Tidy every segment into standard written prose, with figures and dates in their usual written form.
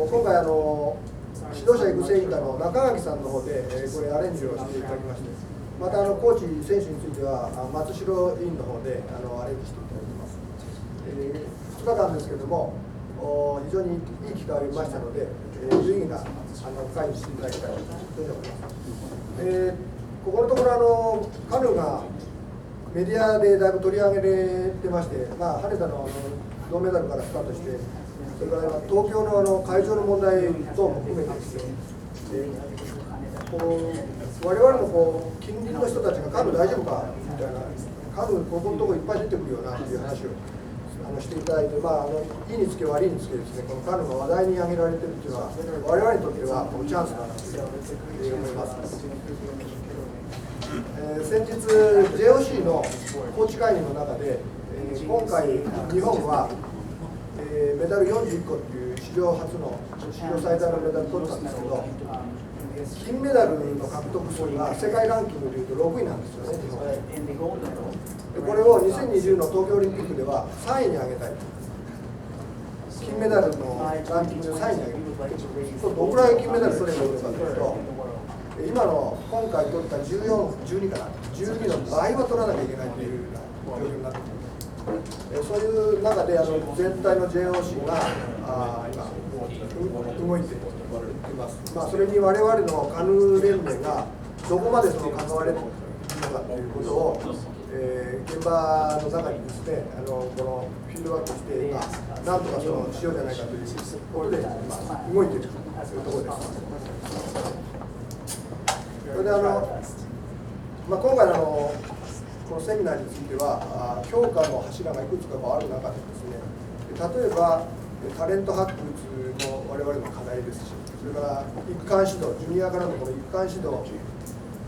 今回指導者育成委員会の中垣さんの方で、これアレンジをしていただきまして、またコーチ選手については松代委員の方でアレンジしていただいてます。2日間ですけれども、非常にいい機会を得ましたので、有意義な会にしていただきたいというふうに思います。ここのところカヌーがメディアでだいぶ取り上げられてまして、羽田の銅メダルからスタートして、それから東京の会場の問題等も含めてですね、我々の近隣の人たちがカヌー大丈夫かみたいな、カヌーここのところいっぱい出てくるよなという話をしていただいて、いいにつけ悪いにつけですね、このカヌーが話題に挙げられているというのは、我々にとってはチャンスだなと思います。先日 JOC のコーチ会議の中で、今回日本は、メダル41個という史上初の史上最大のメダルを取ったんですけど、金メダルの獲得数が世界ランキングでいうと6位なんですよね、日本は。これを2020の東京オリンピックでは3位に上げたい。金メダルのランキングで3位に上げたい。これどのくらい金メダル取ればいいのかというと、今の今回取った14、12かな、12の倍は取らなきゃいけないという状況になっています。そういう中で全体の JOC が今動いています。それに我々のカヌー連盟がどこまで関われるのかということを、現場の中にですね、このフィードバックして、なんとかしようじゃないかということで動いているというところです。それで今回のこのセミナーについては、評価の柱がいくつかある中でですね、例えばタレント発掘も我々の課題ですし、それから一貫指導、ジュニアからのこの一貫指導、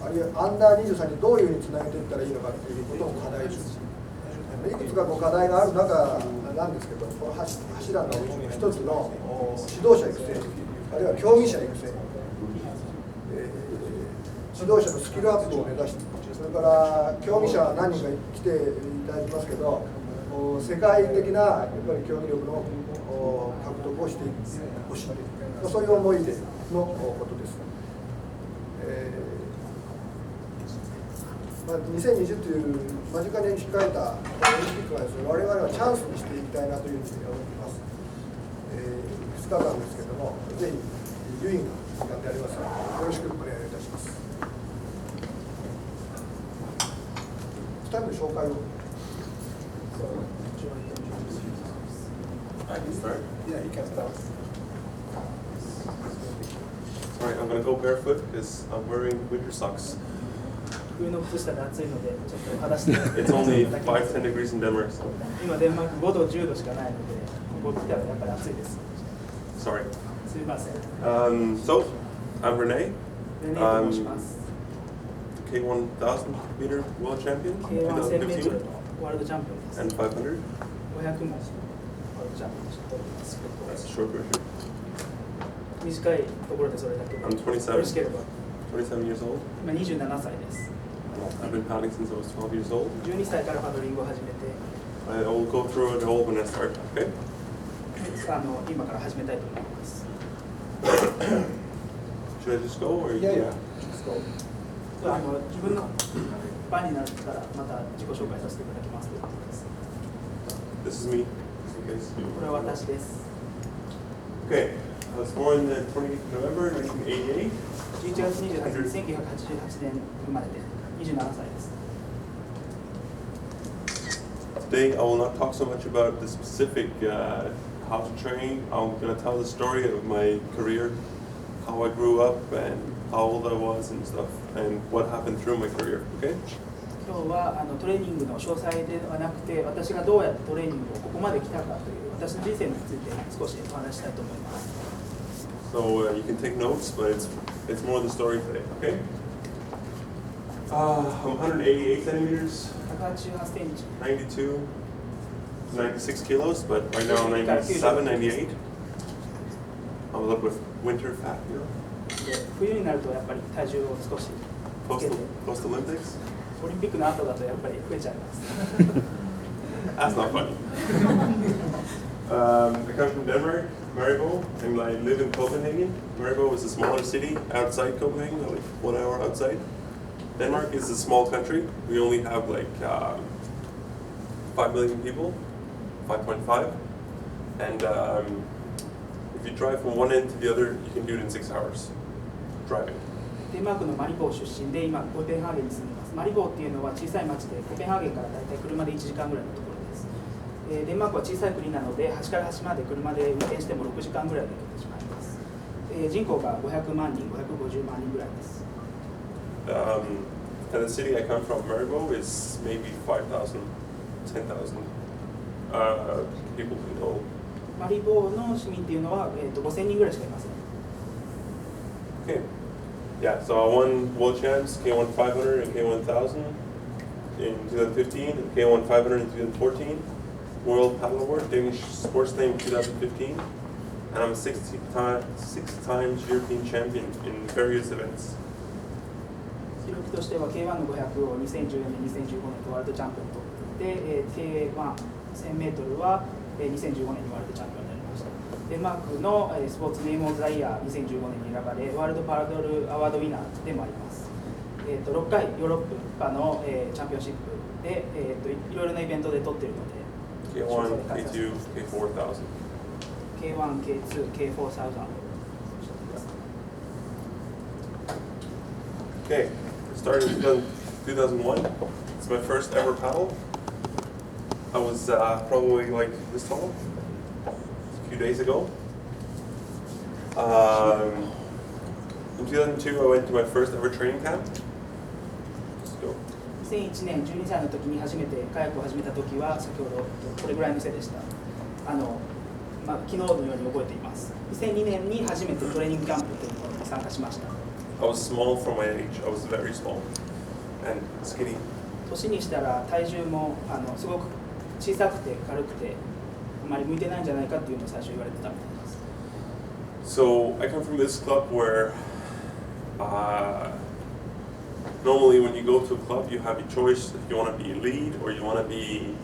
あるいはアンダー23にどういうふうにつなげていったらいいのかということも課題ですし、いくつか課題がある中なんですけど、この柱の一つの指導者育成、あるいは競技者育成、指導者のスキルアップを目指して、それから競技者は何人か来ていただきますけど、世界的なやっぱり競技力の獲得をしてほしい、そういう思いでのことです。2020という間近に控えたオリンピックはですね、我々はチャンスにしていきたいなというふうに思っています。2日間ですけれども、ぜひ有意義な時間でありますので、よろしくお願いいたします。2人の紹介を。I can start? Yeah, you can start. Alright, I'm going to go barefoot because I'm wearing winter socks. 冬の靴下で暑いので、ちょっと裸足で。It's only 5-10 degrees in Denmark. 今、デンマーク5度、10度しかないので、ここ来たらやっぱり暑いです。Sorry. すみません。So, I'm Renee. レネーと申します。K1000 meter world champion. K1000 メートル 2015. のワールドチャンピオンです。And 500. 500もワールドチャンピオンしております。 That's a short version. 短いところでそれだけで。 I'm 27. よろしければ。27 years old. 今27歳です。I've been paddling since I was 12 years old. 12歳からパドリングを始めて、I will go through it all when I start, okay? 今から始めたいと思います。Should I just go or Yeah, yeah. Let's go. 自分の番になったらまた自己紹介させていただきますということです。This is me, just in case. これは私です。Okay, I was born on the 28th of November, 1988. 11月28日、1988年生まれて27歳です。Today I will not talk so much about the specific how to train. I'm going to tell the story of my career, how I grew up and how old I was and stuff, and what happened through my career, okay? 今日はトレーニングの詳細ではなくて、私がどうやってトレーニングをここまで来たかという私の人生について少しお話したいと思います。So you can take notes, but it's more the story today, okay? I'm 188 centimeters, 188センチ。 92, 96 kilos, but right now I'm 97, 98. I'm a little bit winter fat, you know? 冬になるとやっぱり体重を少しつけて、 Post Olympics? オリンピックの後だとやっぱり増えちゃいます。That's not funny. I come from Denmark. Maribo, and I live in Copenhagen. Maribo is a smaller city outside Copenhagen, like 1 hour outside. Denmark is a small country. We only have like 5 million people, 5.5. And if you drive from one end to the other, you can do it in 6 hours driving. デンマークのマリボー出身で今コペンハーゲンに住んでいます。マリボーっていうのは小さい町でコペンハーゲンからだいたい車で1時間ぐらいのところです。デンマークは小さい国なので端から端まで車で運転しても6時間ぐらいで行けてしまいます。人口が500万人、550万人ぐらいです。And the city I come from, Maribo, is maybe 5,000, 10,000 people in total. マリボーの市民っていうのは、5000人ぐらいしかいません。Okay. Yeah, so I won world champs, K1 500 and K1 1000 in 2015, and K1 500 in 2014. World Paddle Award, Danish Sports Name 2015, and I'm a 6 times European champion in various events. 記録としては K1 の500を2014年、2015年とワールドチャンピオンとで、K1 1000メートルは2015年にワールドチャンピオンになりました。デンマークのスポーツネームオブザイヤー2015年に選ばれ、ワールドパラドルアワードウィナーでもあります。6回ヨーロッパのチャンピオンシップでいろいろなイベントで取っているので。K1, K2, K4000. K1, K2, K4000. Okay, started in 2001. It's my first ever paddle. I was probably like this tall a few days ago. In 2002, I went to my first ever training camp. Let's go. 2001年12歳の時に初めてカヤックを始めた時は先ほどこれぐらいの背でした。昨日のように覚えています。2002年に初めてトレーニングキャンプというのに参加しました。I was small for my age. I was very small and skinny. 年にしたら体重もすごく小さくて軽くてあまり向いてないんじゃないかっていうのを最初言われてたみたいです。So I come from this club where normally when you go to a club you have a choice if you want to be elite or you want to be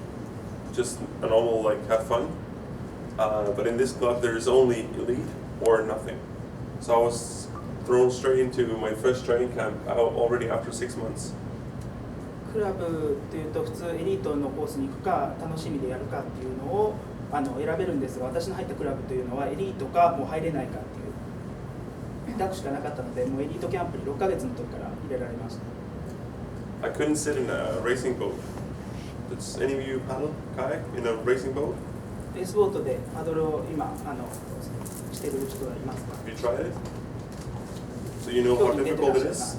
just a normal like have fun. But in this club there is only elite or nothing. So I was thrown straight into my first training camp already after 6 months. クラブというと普通エリートのコースに行くか楽しみでやるかっていうのを選べるんですが、私の入ったクラブというのはエリートかもう入れないかっていう2択しかなかったので、もうエリートキャンプに6ヶ月の時から入れられました。I couldn't sit in a racing boat. Does any of you paddle kayak in a racing boat? レースボートでパドルを今している人はいますか？ Have you tried it? So you know how difficult it is?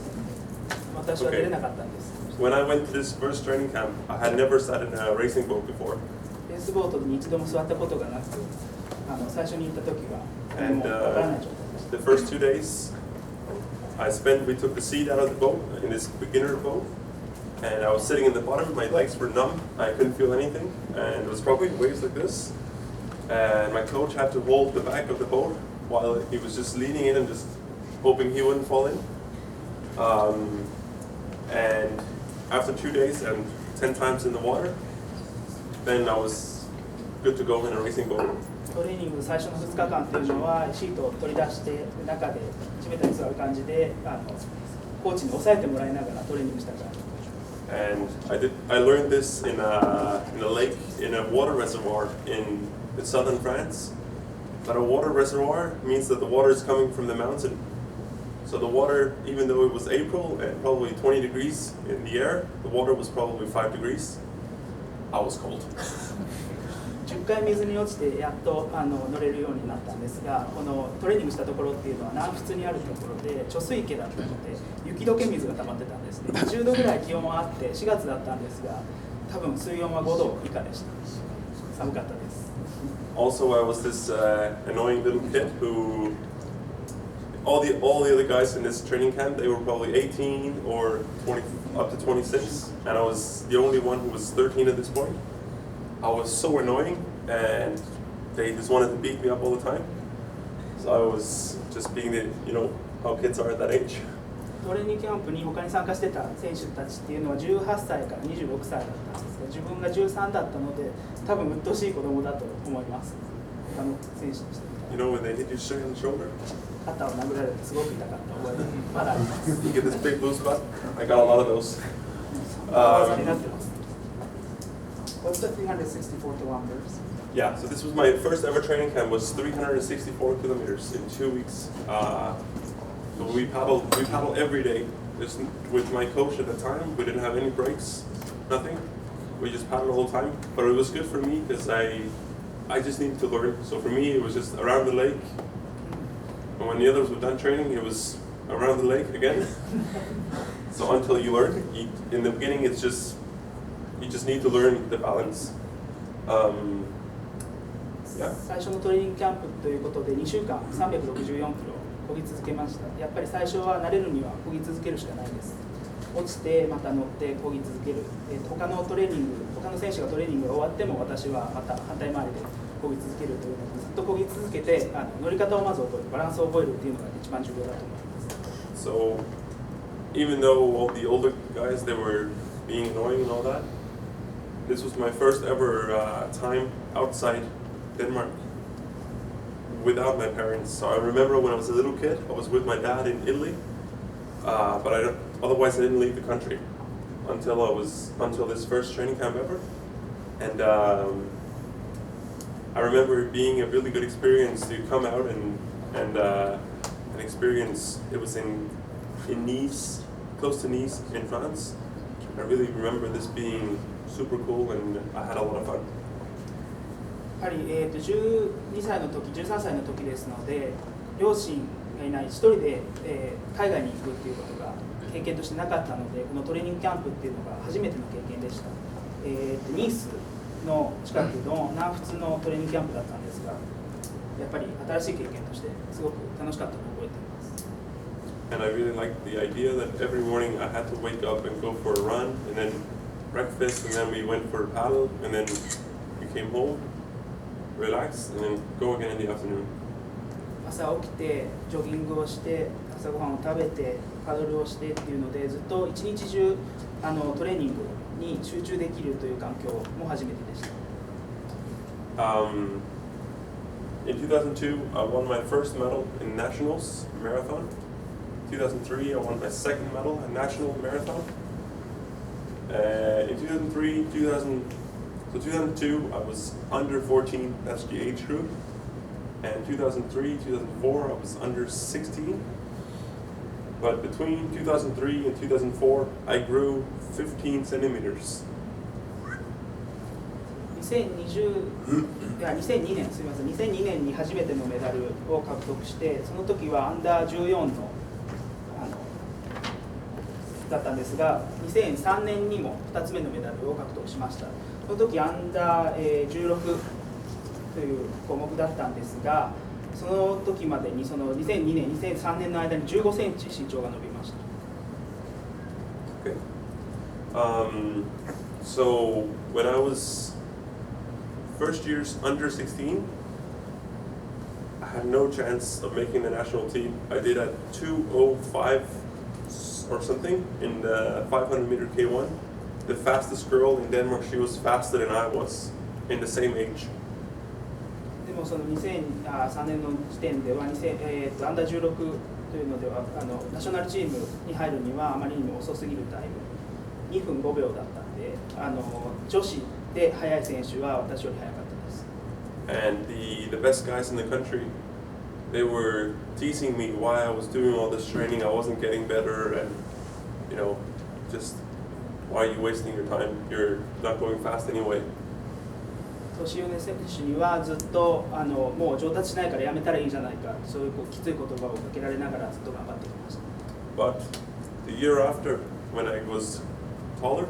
私は出れなかったんです。When I went to this first training camp, I had never sat in a racing boat before. レースボートに一度も座ったことがなく、最初に行った時はもうわからない状態でした。 The first 2 days, we took the seat out of the boat in this beginner boat, and I was sitting in the bottom. My legs were numb. I couldn't feel anything, and it was probably waves like this. And my coach had to hold the back of the boat while he was just leaning in and just hoping he wouldn't fall in. And after 2 days and 10 times in the water, then I was good to go in a racing boat. トレーニング最初の2日間っていうのはシートを取り出して中で地べたに座る感じでコーチに抑えてもらいながらトレーニングしたから。And I learned this in a lake, in a water reservoir in southern France. But a water reservoir means that the water is coming from the mountain. So the water, even though it was April and probably 20 degrees in the air, the water was probably 5 degrees. I was cold. 10回水に落ちてやっと乗れるようになったんですが、このトレーニングしたところっていうのは南仏にあるところで貯水池だったので雪解け水が溜まってたんですね。10度ぐらい気温はあって4月だったんですが、多分水温は5度以下でした。寒かったです。Also, I was this annoying little kid who all the other guys in this training camp, they were probably 18 or 20 up to 26, and I was the only one who was 13 at this point. I was so annoying, and they just wanted to beat me up all the time. So I was just being the, how kids are at that age. トレーニングキャンプに他に参加してた選手たちっていうのは18歳から26歳だったんですが、自分が13だったので多分鬱陶しい子供だと思います。他の選手として。You know when they hit you straight on the shoulder? 肩を殴られてすごく痛かった覚えがまだあります。 You get this big blue spot? I got a lot of those. 技になってます。What's the 364 kilometers? Yeah, so this was my first ever training camp. Was 364 kilometers in 2 weeks. So we paddle every day. Just with my coach at the time, we didn't have any breaks, nothing. We just paddled the whole time. But it was good for me because I just needed to learn. So for me, it was just around the lake. And when the others were done training, it was around the lake again. So until you learn, in the beginning, you just need to learn the balance. Yeah. 最初のトレーニングキャンプということで2週間364キロ漕ぎ続けました。やっぱり最初は慣れるには漕ぎ続けるしかないです。落ちてまた乗って漕ぎ続ける。他のトレーニング、他の選手がトレーニングが終わっても私はまた反対回りで漕ぎ続けるというのをずっと漕ぎ続けて乗り方をまず覚える、バランスを覚えるっていうのが一番重要だと思います。So even though all the older guys they were being annoying and all that, this was my first ever time outside Denmark without my parents. So I remember when I was a little kid, I was with my dad in Italy, but otherwise I didn't leave the country until this first training camp ever. And I remember it being a really good experience to come out and experience. It was in Nice, close to Nice in France. I really remember this being super cool, and I had a lot of fun. やはり、12歳の時、13歳の時ですので、両親がいない、一人で、海外に行くっていうことが経験としてなかったので、このトレーニングキャンプっていうのが初めての経験でした。ニースの近くの南仏のトレーニングキャンプだったんですが、やっぱり新しい経験としてすごく楽しかったのを覚えています。And I really liked the idea that every morning I had to wake up and go for a run, and then breakfast, and then we went for a paddle, and then we came home, relaxed, and then go again in the afternoon. 朝起きてジョギングをして朝ごはんを食べてパドルをしてっていうのでずっと一日中トレーニングに集中できるという環境も初めてでした。In 2002, I won my first medal in nationals marathon. 2003, I won my second medal in national marathon. In 2002, I was under 14. That's the age group. And 2003, 2004, I was under 16. But between 2003 and 2004, I grew 15 centimeters. 2002年すみません2002年に初めてのメダルを獲得してその時はアンダー14のだったんですが2003年にも2つ目のメダルを獲得しました。その時アンダー16という項目だったんですがその時までにその2002年2003年の間に15センチ身長が伸びました。Okay. So when I was first years under 16, I had no chance of making the national team. I did at 2:05 or something in the 500-meter K1. The fastest girl in Denmark, she was faster than I was in the same age. でもその2003年の時点ではアンダー16というのではナショナルチームに入るにはあまりにも遅すぎるタイム2分5秒だったんで女子で速い選手は私より速かったです。 And the best guys in the country, they were teasing me why I was doing all this training. I wasn't getting better, and just why are you wasting your time? You're not going fast anyway. 年上の選手にはずっともう上達しないからやめたらいいじゃないかそういうきつい言葉をかけられながらずっと頑張ってきました。 But the year after, when I was taller,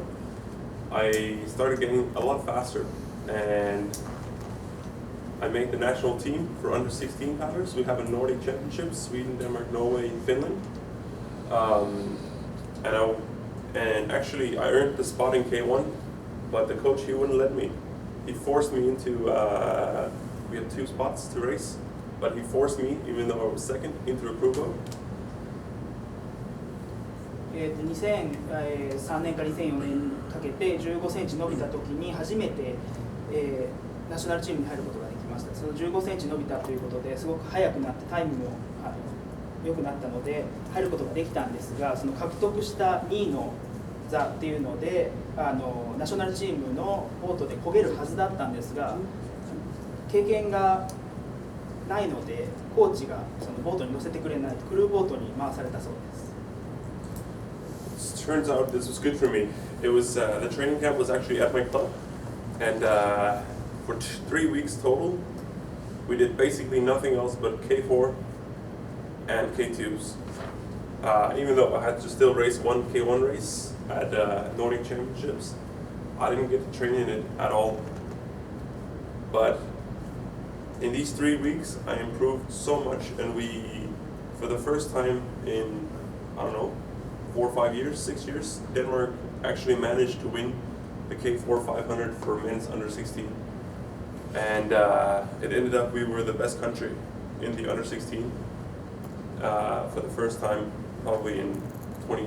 I started getting a lot faster, and I made the national team for under 16 paddlers. We have a Nordic championship: Sweden, Denmark, Norway, Finland. And actually, I earned the spot in K1, but the coach he wouldn't let me. He forced me into. We had 2 spots to race, but he forced me, even though I was second, into a crew boat. 2003年から2004年にかけて15センチ伸びた時に初めて、ナショナルチームに入ることができまました。その15センチ伸びたということですごく速くなってタイムも良くなったので入ることができたんですが、その獲得した2位の座っていうのでナショナルチームのボートで漕げるはずだったんですが、経験がないのでコーチがそのボートに乗せてくれないとクルーボートに回されたそうです。 Turns out this was good for me. It was the training camp was actually at my club, and for 3 weeks total, we did basically nothing else but K4 and K2s. Even though I had to still race one K1 race at Nordic Championships, I didn't get to train in it at all. But in these 3 weeks, I improved so much, and we, for the first time in, I don't know, 4 or 5 years, 6 years, Denmark actually managed to win the K4 500 for men's under 16. And it ended up we were the best country in the under 16 for the first time probably in 20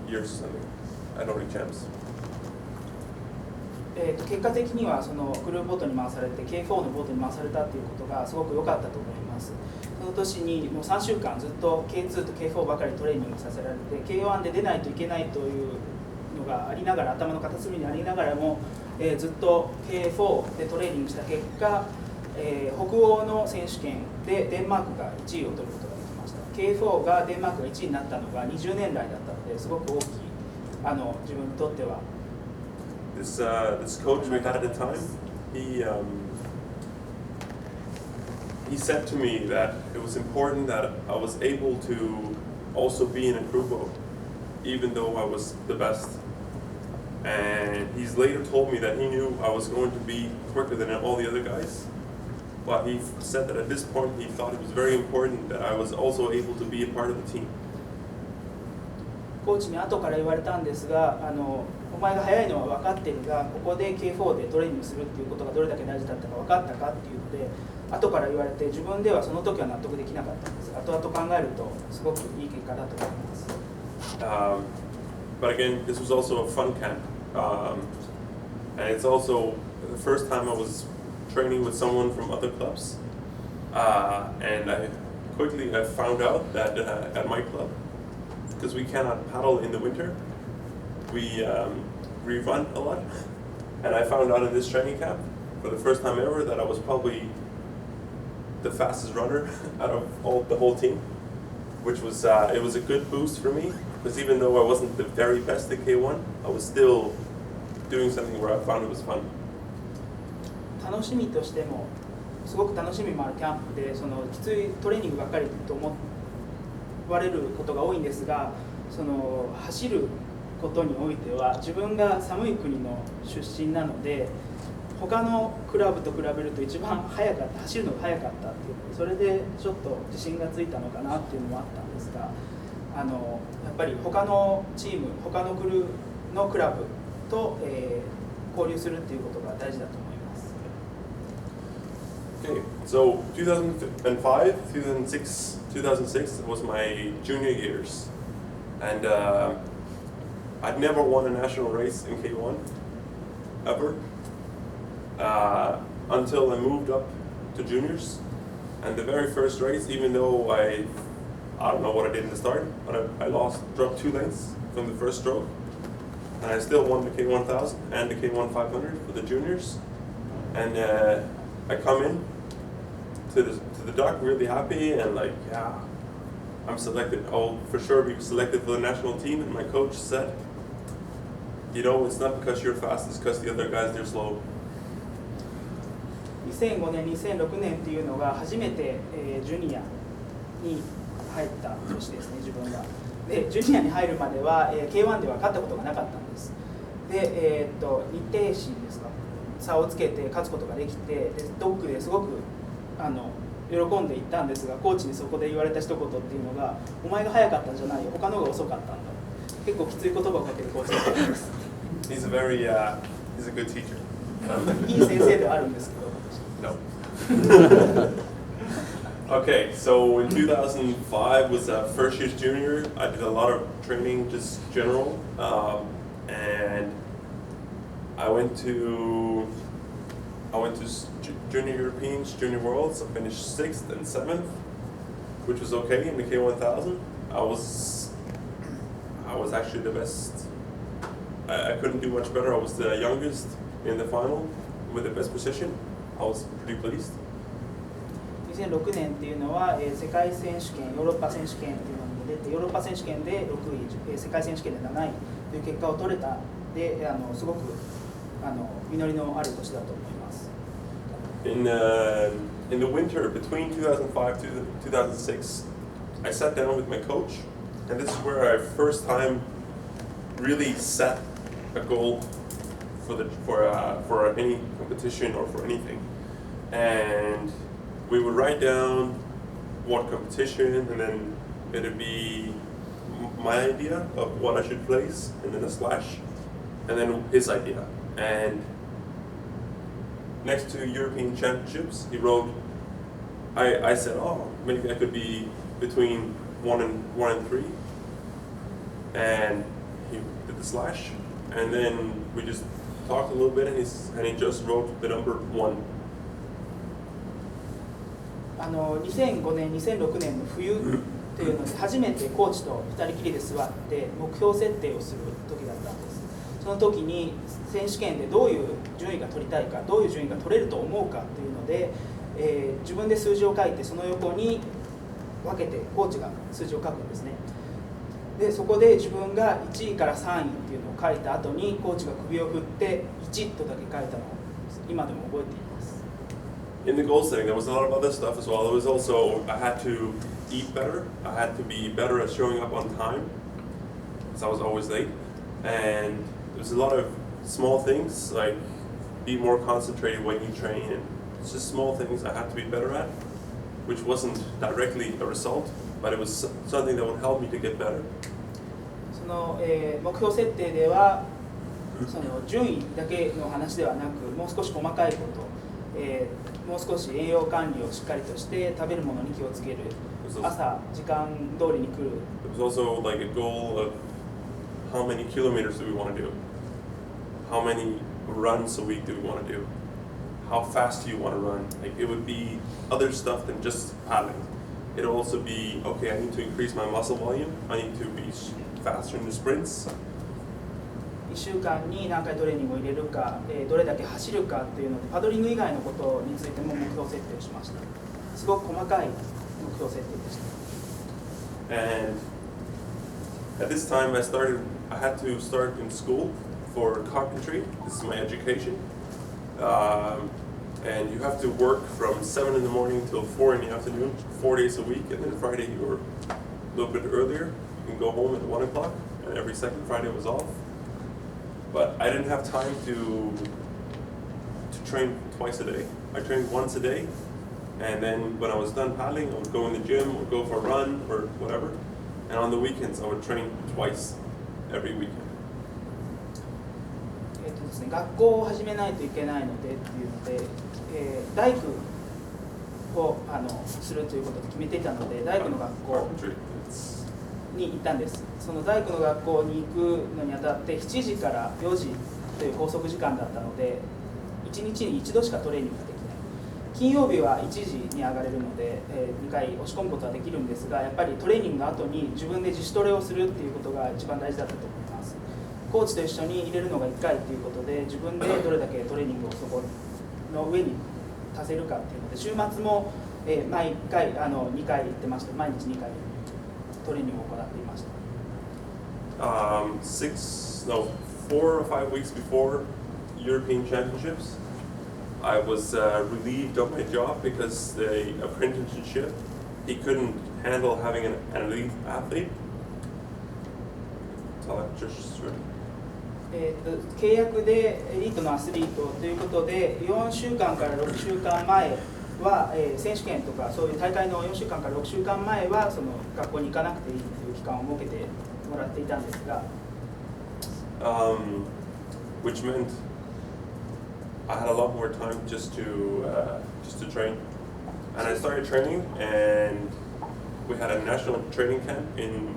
years or something at Nordic Champs. 結果的にはそのクルーボートに回されて K4 のボートに回されたということがすごく良かったと思います。その年にもう3週間ずっと K2 と K4 ばかりトレーニングさせられて K1 で出ないといけないというのがありながら、頭の片隅にありながらも、ずっと K4 でトレーニングした結果、北欧の選手権でデンマークが1位を取ることができました。 K4 がデンマークが1位になったのが20年来だったのですごく大きい自分にとっては。This coach we had at the time, he said to me that it was important that I was able to also be in a crew boat, even though I was the best. And he's later told me that he knew I was going to be quicker than all the other guys. But he said that at this point he thought it was very important that I was also able to be a part of the team. コーチに後から言われたんですが、お前が速いのは分かってるが、ここで K4 でトレーニングするっていうことがどれだけ大事だったか分かったかっていうので、後から言われて自分ではその時は納得できなかったんですが、後々考えるとすごくいい結果だと思います。But again, this was also a fun camp, and it's also the first time I was training with someone from other clubs, and I quickly found out that at my club, because we cannot paddle in the winter, we run a lot, and I found out in this training camp for the first time ever that I was probably the fastest runner out of the whole team, which was it was a good boost for me, because even though I wasn't the very best at K1, I was still doing something where I found it was fun. 楽しみとしてもすごく楽しみもあるキャンプで、そのきついトレーニングばっかりと思われることが多いんですが、その走ることにおいては自分が寒い国の出身なので、他のクラブと比べると一番速かった、走るのが速かったっていう、それでちょっと自信がついたのかなっていうのもあったんですが、やっぱり他のチーム、他のクルーのクラブと、交流するっていうことが大事だと思います。Okay, so 2005, 2006, 2006 was my junior years, and I'd never won a national race in K1 ever until I moved up to juniors. And the very first race, even though I don't know what I did in the start, but I dropped 2 lengths from the first stroke, and I still won the K1000 and the K1 500 for the juniors. And I come in to the dock really happy and like, yeah, I'm selected. I'll for sure be selected for the national team. And my coach said, you know, it's not because you're fast, it's because the other guys, they're slow. 2005年、2006年っていうのが初めて、ジュニアに入った年ですね、自分が。で、ジュニアに入るまでは、K1 では勝ったことがなかったんです。で、日程心ですか、差をつけて勝つことができて、でドックですごく喜んでいったんですが、コーチにそこで言われた一言っていうのが、お前が速かったんじゃないよ、他のが遅かったんだ。結構きつい言葉をかけるコーチだったんです。He's a good teacher. いい先生ではあるんですけど。No. Okay, so in 2005 was first year's junior. I did a lot of training, just general, and I went to I went to Junior Europeans, Junior Worlds. I finished 6th and 7th, which was okay in the K1000. I was actually the best. I couldn't do much better. I was the youngest in the final with the best position. I was pretty pleased. 2006年っていうのは、世界選手権、ヨーロッパ選手権っていうのに出て、ヨーロッパ選手権で6位、世界選手権で7位という結果を取れたで、すごく実りのある年だと思います。In the winter between 2005 to 2006, I sat down with my coach, and this is where I first time really set a goal for any competition or for anything, and we would write down what competition, and then it'd be my idea of what I should place, and then a slash, and then his idea. And next to European Championships, he wrote, I said, oh, maybe I could be between 1 and 3. And he did the slash, and then we just talked a little bit, and he just wrote the number 1. 2005年、2006年の冬というのに初めてコーチと2人きりで座って目標設定をする時だったんです。その時に選手権でどういう順位が取りたいか、どういう順位が取れると思うかっていうので、自分で数字を書いてその横に分けてコーチが数字を書くんですね。でそこで自分が1位から3位っていうのを書いた後にコーチが首を振って1とだけ書いたのを今でも覚えています。In the goal setting, there was a lot of other stuff as well. There was also, I had to eat better. I had to be better at showing up on time, because I was always late. And there's a lot of small things, like be more concentrated when you train. And it's just small things I had to be better at, which wasn't directly a result, but it was something that would help me to get better. その、目標設定ではその順位だけの話ではなく、もう少し細かいこと、もう少し栄養管理をしっかりとして食べるものに気をつける、朝時間通りに来る。It was also like a goal of how many kilometers do we want to do, how many runs a week do we want to do, how fast do you want to run. Like it would be other stuff than just paddling. It'll also be, okay, I need to increase my muscle volume, I need to be faster in the sprints. 1週間に何回トレーニングを入れるか、どれだけ走るかっていうので、パドリング以外のことについても目標設定をしました。すごく細かい目標設定でした。 And at this time I had to start in school for carpentry. This is my education. And you have to work from 7 in the morning till 4 in the afternoon, 4 days a week, and then Friday you were a little bit earlier. You can go home at 1 o'clock, and every second Friday was off. But I didn't have time to train twice a day. I trained once a day, and then when I was done paddling, I would go in the gym or go for a run or whatever. And on the weekends, I would train twice every weekend. ですね、学校を始めないといけないのでっていうので、大工をするということで決めていたので、大工の学校に行ったんです。その大工の学校に行くのにあたって7時から4時という拘束時間だったので、1日に1度しかトレーニングができない。金曜日は1時に上がれるので、2回押し込むことはできるんですが、やっぱりトレーニングの後に自分で自主トレをするっていうことが一番大事だったと思います。コーチと一緒に入れるのが1回ということで、自分でどれだけトレーニングをそこの上に足せるかっていうので、週末も毎回2回行ってました。毎日2回トレーニングを行っていました。4 or 5 weeks before European Championships, I was relieved of my job because the apprenticeship, he couldn't handle having an elite athlete. So just 契約でエリートのアスリートということで、4週間から6週間前は、選手権とかそういう大会の4週間から6週間前はその学校に行かなくていいという期間を設けてもらっていたんですが、which meant I had a lot more time just to train, and I started training, and we had a national training camp in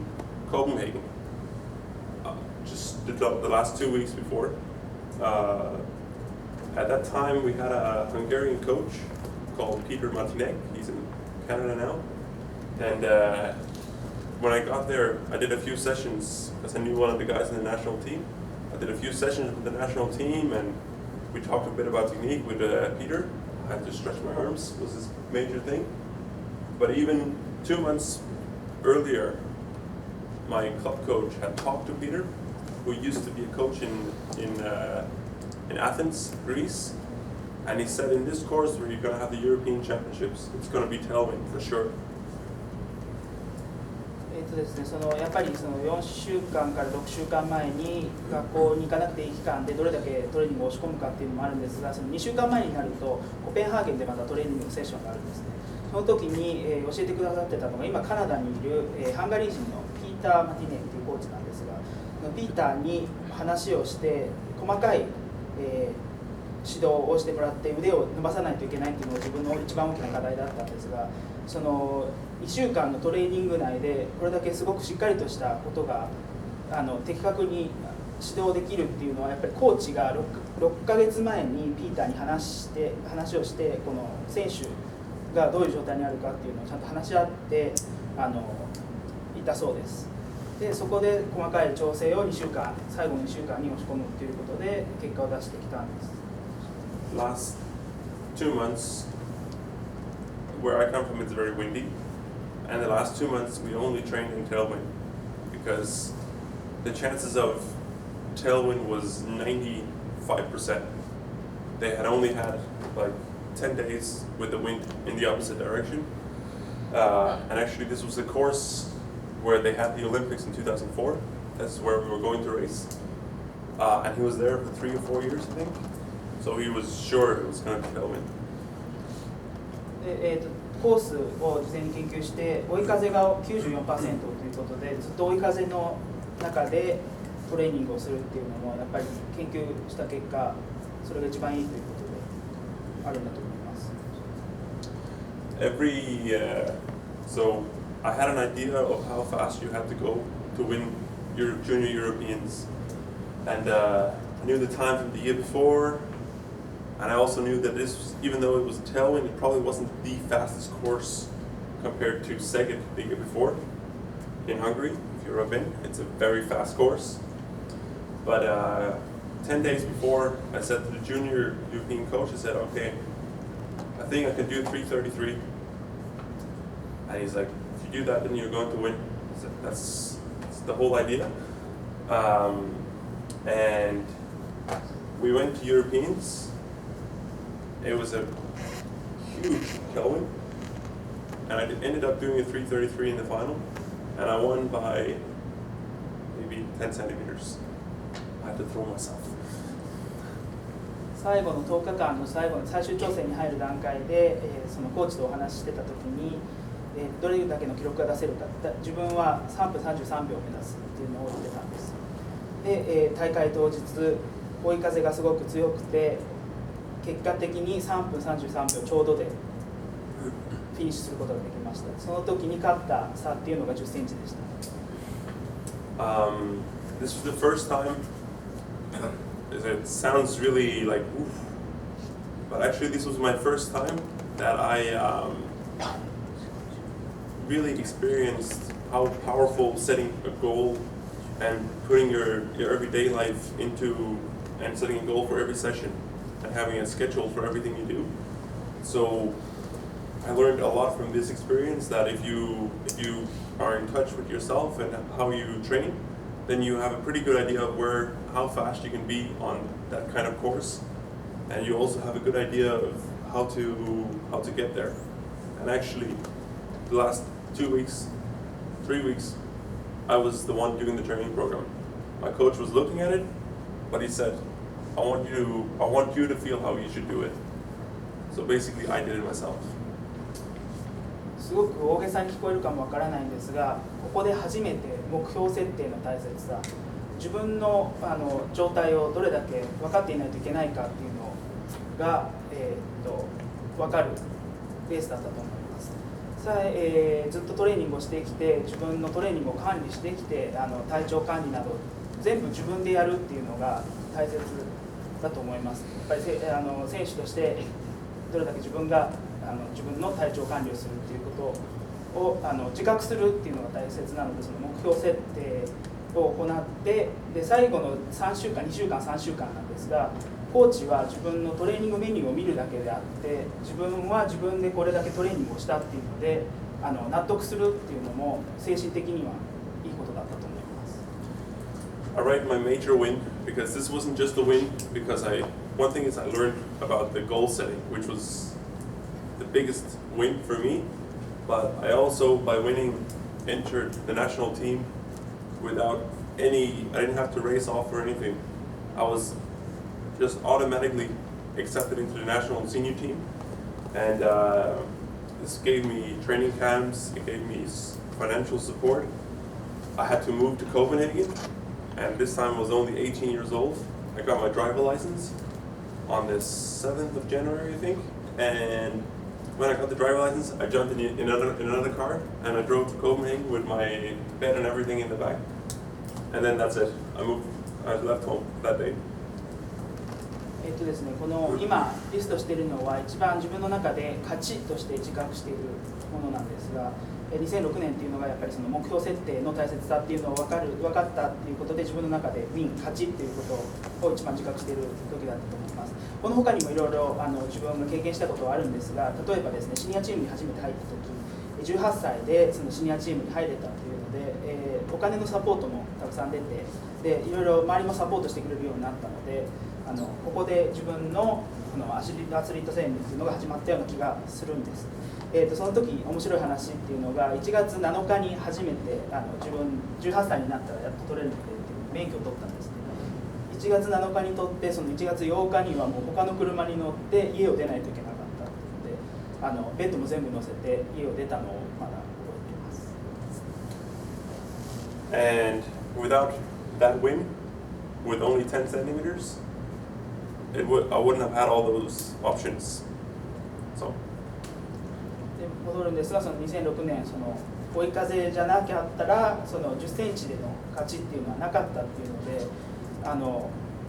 Copenhagen. Just the last 2 weeks before, at that time we had a Hungarian coach called Peter Martinek. He's in Canada now. And when I got there, I did a few sessions because I knew one of the guys in the national team. I did a few sessions with the national team, and we talked a bit about technique with Peter. I had to stretch my arms, was his major thing. But even 2 months earlier, my club coach had talked to Peter, who used to be a coach in Athens, Greece, and he said, in this course where you're going to have the European Championships, it's going to be tailwind for sure. ですね、やっぱりその4週間から6週間前に学校に行かなくていい期間でどれだけトレーニングを押し込むかっていうのもあるんですが、その2週間前になるとコペンハーゲンでまたトレーニングのセッションがあるんですね。その時に、教えてくださってたのが今カナダにいる、ハンガリー人のピーター・マティネっていうコーチなんですが、ピーターに話をして細かい、指導をしてもらって腕を伸ばさないといけないっていうのが自分の一番大きな課題だったんですが、その1週間のトレーニング内でこれだけすごくしっかりとしたことが的確に指導できるっていうのはやっぱりコーチが 6ヶ月前にピーターに話をしてこの選手がどういう状態にあるかっていうのをちゃんと話し合っていたそうです。でそこで細かい調整を2週間最後の2週間に押し込むっていうことで結果を出してきたんです。Last 2 months, where I come from, it's very windy, and the last 2 months we only trained in tailwind because the chances of tailwind was 95%. They had only had like 10 days with the wind in the opposite direction, and actually this was a course where they had the Olympics in 2004. That's where we were going to race, and he was there for 3 or 4 years, I think. So he was sure it was going to be tailwind. でコースを事前に研究して追い風が 94% ということでずっと追い風の中でトレーニングをするっていうのもやっぱり研究した結果それが一番いいということであるんだと思います。So I had an idea of how fast you had to go to win your junior Europeans, and I knew the time from the year before. And I also knew that this, even though it was a tailwind, it probably wasn't the fastest course compared to Szeged the year before in Hungary. If you've ever been, it's a very fast course. But 10 days before, I said to the junior European coach, I said, okay, I think I can do 3:33. And he's like, if you do that, then you're going to win. I said, that's the whole idea. And we went to Europeans. It was a huge tailwind, and I ended up doing a 3:33 in the final, and I won by maybe 10 centimeters. I had to throw myself. 最後の10日間の最終調整に入る段階で、そのコーチとお話ししてた時に、どれだけの記録が出せるか、自分は3分33秒を目指すっていうのを言ってたんです。で、大会当日追い風がすごく強くて結果的に3分33秒ちょうどでフィニッシュすることができました。その時に勝った差っていうのが10センチでした。This was the first time. It sounds really like oof, but actually this was my first time that I really experienced how powerful setting a goal and putting your everyday life into and setting a goal for every session and having a schedule for everything you do. So I learned a lot from this experience that if you are in touch with yourself and how you train, then you have a pretty good idea of how fast you can be on that kind of course, and you also have a good idea of how to get there. And actually, the last 3 weeks, I was the one doing the training program. My coach was looking at it, but he said, I want you to feel how you should do it. So basically, I did it myself. すごく大げさに聞こえるかもわからないんですが、ここで初めて目標設定の大切さ、自分の状態をどれだけ分かっていないといけないかっていうのが、分かるレースだったと思います。ずっとトレーニングをしてきて、自分のトレーニングを管理してきて、体調管理など全部自分でやるっていうのが大切だと思います。やっぱり選手としてどれだけ自分が自分の体調管理をするっていうことを自覚するっていうのが大切なので、その目標設定を行ってで最後の3週間2週間3週間なんですが、コーチは自分のトレーニングメニューを見るだけであって自分は自分でこれだけトレーニングをしたっていうので納得するっていうのも精神的にはいいことだったと思います。I write my major win because this wasn't just a win because one thing is I learned about the goal setting, which was the biggest win for me, but I also by winning entered the national team without I didn't have to race off or anything. I was just automatically accepted into the national senior team, and this gave me training camps, it gave me financial support. I had to move to Copenhagen, and this time I was only 18 years old. I got my driver license on the 7th of January, I think, and when I got the driver license, I jumped in another car, and I drove to Copenhagen with my bed and everything in the back, and then that's it. I left home that day. ですね、この今リストしているのは一番自分の中で勝ちとして自覚しているものなんですが、2006年っていうのがやっぱりその目標設定の大切さっていうのを分かったっていうことで自分の中でウィン勝ちっていうことを一番自覚している時だったと思います。この他にもいろいろ自分が経験したことはあるんですが、例えばですねシニアチームに初めて入った時18歳でそのシニアチームに入れたっていうので、お金のサポートもたくさん出てでいろいろ周りもサポートしてくれるようになったのでここで自分のアスリート生命っていうのが始まったような気がするんです。その時面白い話っていうのが1月7日に初めて自分18歳になったらやっと取れるのでっていう免許を取ったんですね。1月7日に取ってその1月8日にはもう他の車に乗って家を出ないといけなかったのでベッドも全部乗せて家を出たのをまだ覚えています。And without that win, with only 10 centimeters, I wouldn't have had all those options. So. で戻るんですが、その2006年その追い風じゃなきゃったらその10センチでの勝ちっていうのはなかったっていうので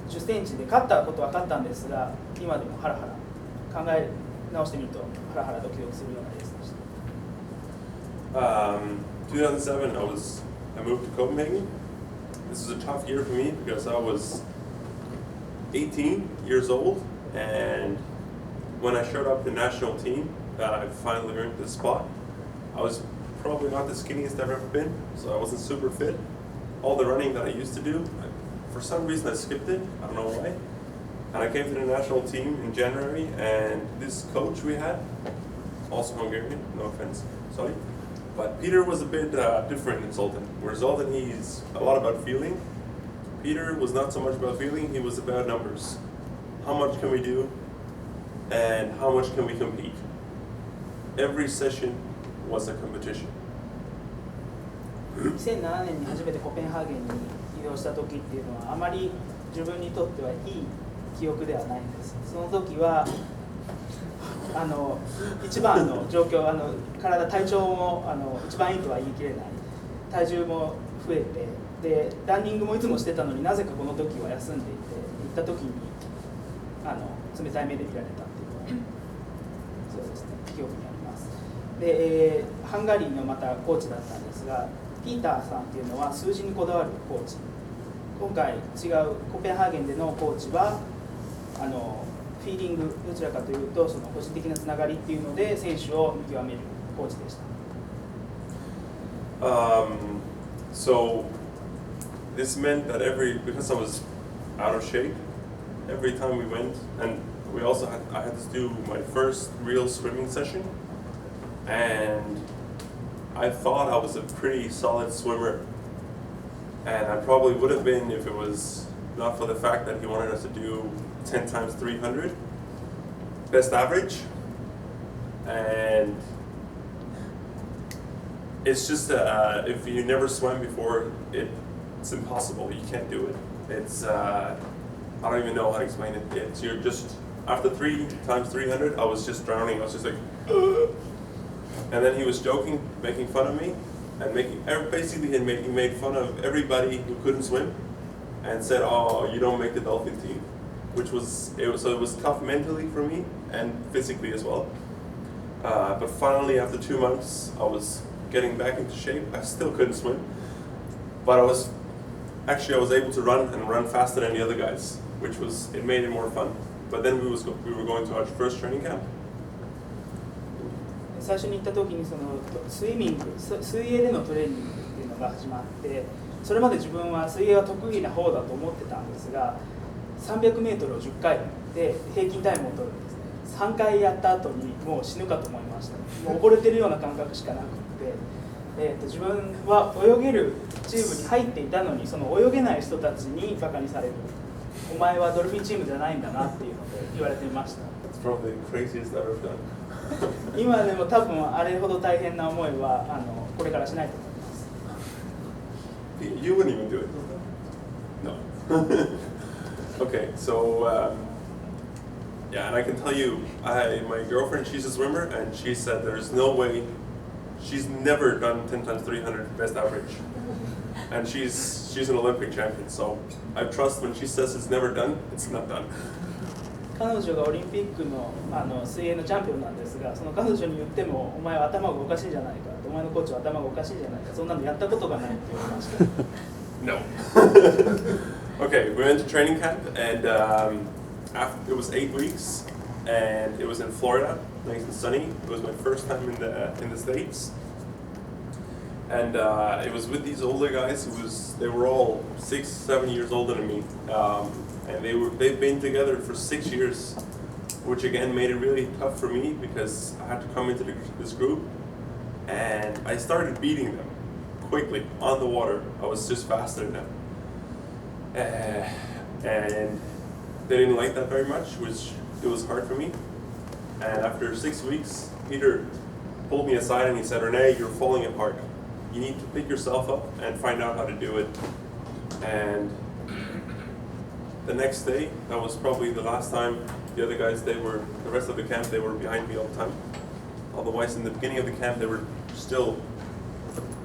10センチで勝ったことは勝ったんですが今でもハラハラ考え直してみるとハラハラドキドキするようなレースでした。2007 I moved to Copenhagen. This was a tough year for me because I was 18 years old, and when I showed up the national team, I finally earned this spot. I was probably not the skinniest I've ever been, so I wasn't super fit. All the running that I used to do, for some reason I skipped it, I don't know why. And I came to the national team in January, and this coach we had, also Hungarian, no offense, sorry, but Peter was a bit different in Zoltan. Where Zoltan, he's a lot about feeling. Peter was not so much about feeling, he was about numbers. How much can we do, and how much can we compete? Every session was a competition. 2007年に初めてコペンハーゲンに移動した時っていうのはあまり自分にとってはいい記憶ではないんです。その時は一番の状況体調も一番いいとは言い切れない体重も増えてでランニングもいつもしてたのになぜかこの時は休んでいて行った時に冷たい目で見られたっていうのはそうですね記憶にあります。で、ハンガリーのまたコーチだったんですがピーターさんっていうのは数字にこだわるコーチ。今回違うコペンハーゲンでのコーチはフィーリングどちらかというとその個人的なつながりっていうので選手を見極めるコーチでした。So this meant that because I was out of shape, every time we went, and I had to do my first real swimming session, and I thought I was a pretty solid swimmer, and I probably would have been if it was not for the fact that he wanted us to do 10 times 300, best average, and it's just if you never swam before, it's impossible. You can't do it. It's I don't even know how to explain it. You're just after 3 times 300, I was just drowning. I was just like, and then he was joking, making fun of me, and he made fun of everybody who couldn't swim, and said, "Oh, you don't make the dolphin team." so it was tough mentally for me and physically as well. But finally, after 2 months, I was getting back into shape. I still couldn't swim, but I was able to run faster than the other guys, it made it more fun. But then we were going to our first training camp. 最初に行った時にその水泳でのトレーニングっていうのが始まって、それまで自分は水泳は得意な方だと思ってたんですが、300メートルを10回で平均タイムを取るんですね。3回やった後にもう死ぬかと思いました。もう溺れてるような感覚しかなくて、自分は泳げるチームに入っていたのに、その泳げない人たちにバカにされる。お前はドルフィンチームじゃないんだなっていうので言われていました。It's probably the craziest I've ever done. 今でも多分あれほど大変な思いはこれからしないと思います。You wouldn't even do it. No. Okay, so yeah, and I can tell you, my girlfriend, she's a swimmer, and she said there's no way, she's never done 10 times 300 best average, and she's an Olympic champion. So I trust when she says it's never done, it's not done. 彼女がオリンピックの水泳のチャンピオンなんですが、その彼女に言っても、お前は頭がおかしいじゃないか、お前のコーチは頭がおかしいじゃないか、そんなのやったことがないって言われました。No. Okay, we went to training camp, and it was 8 weeks, and it was in Florida, nice and sunny. It was my first time in the States, and it was with these older guys. They were all 6, 7 years older than me. And they've been together for 6 years, which again made it really tough for me because I had to come into this group, and I started beating them quickly on the water. I was just faster than them, and they didn't like that very much, which it was hard for me. And after 6 weeks, Peter pulled me aside and he said, "Rene, you're falling apart. You need to pick yourself up and find out how to do it." And the next day, that was probably the last time the other guys, the rest of the camp, they were behind me all the time. Otherwise, in the beginning of the camp, they were still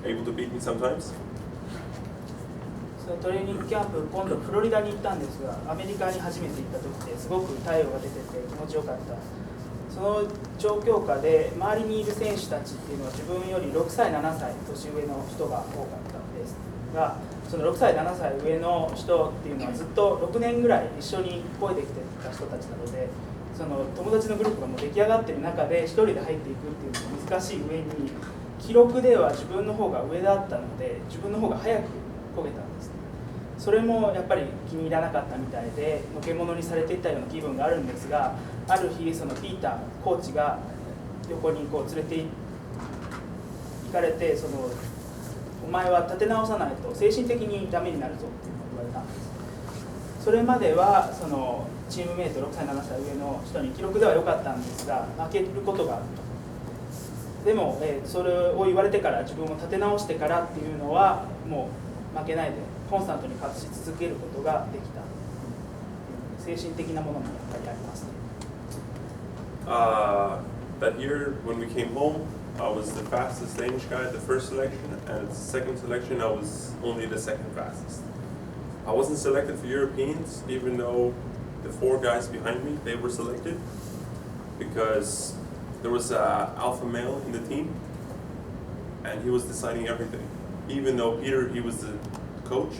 able to beat me sometimes. そのトレーニングキャンプ、今度フロリダに行ったんですが、アメリカに初めて行った時ですごく太陽が出てて気持ちよかった。その状況下で周りにいる選手たちっていうのは自分より6歳、7歳年上の人が多かったんですが、その6歳、7歳上の人っていうのはずっと6年ぐらい一緒に漕いできてた人たちなので、その友達のグループがもう出来上がってる中で一人で入っていくっていうのが難しい上に、記録では自分の方が上だったので自分の方が早く漕げたんです。それもやっぱり気に入らなかったみたいで、のけ者にされていったような気分があるんですが、ある日そのピーターコーチが横にこう連れて行かれて、そのお前は立て直さないと精神的にダメになるぞっていうのを言われたんです。それまではそのチームメイト6歳7歳上の人に記録では良かったんですが、負けることがあると。でも、それを言われてから自分を立て直してからっていうのはもう負けないでコンスタントに勝ち続けることができた。精神的なものもやっぱりありますね。That year when we came home, I was the fastest Danish guy at the first selection, and at the second selection I was only the second fastest. I wasn't selected for Europeans, even though the 4 guys behind me, they were selected, because there was an alpha male in the team, and he was deciding everything. Even though Peter, he was the coach,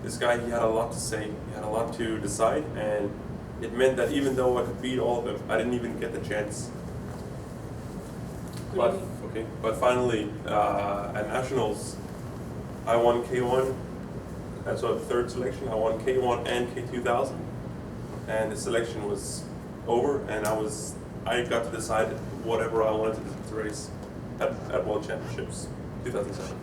this guy, he had a lot to say, he had a lot to decide, and it meant that even though I could beat all of them, I didn't even get the chance. But finally, at Nationals, I won K1, and so at the third selection, I won K1 and K2000, and the selection was over, and I got to decide whatever I wanted to race at World Championships 2007.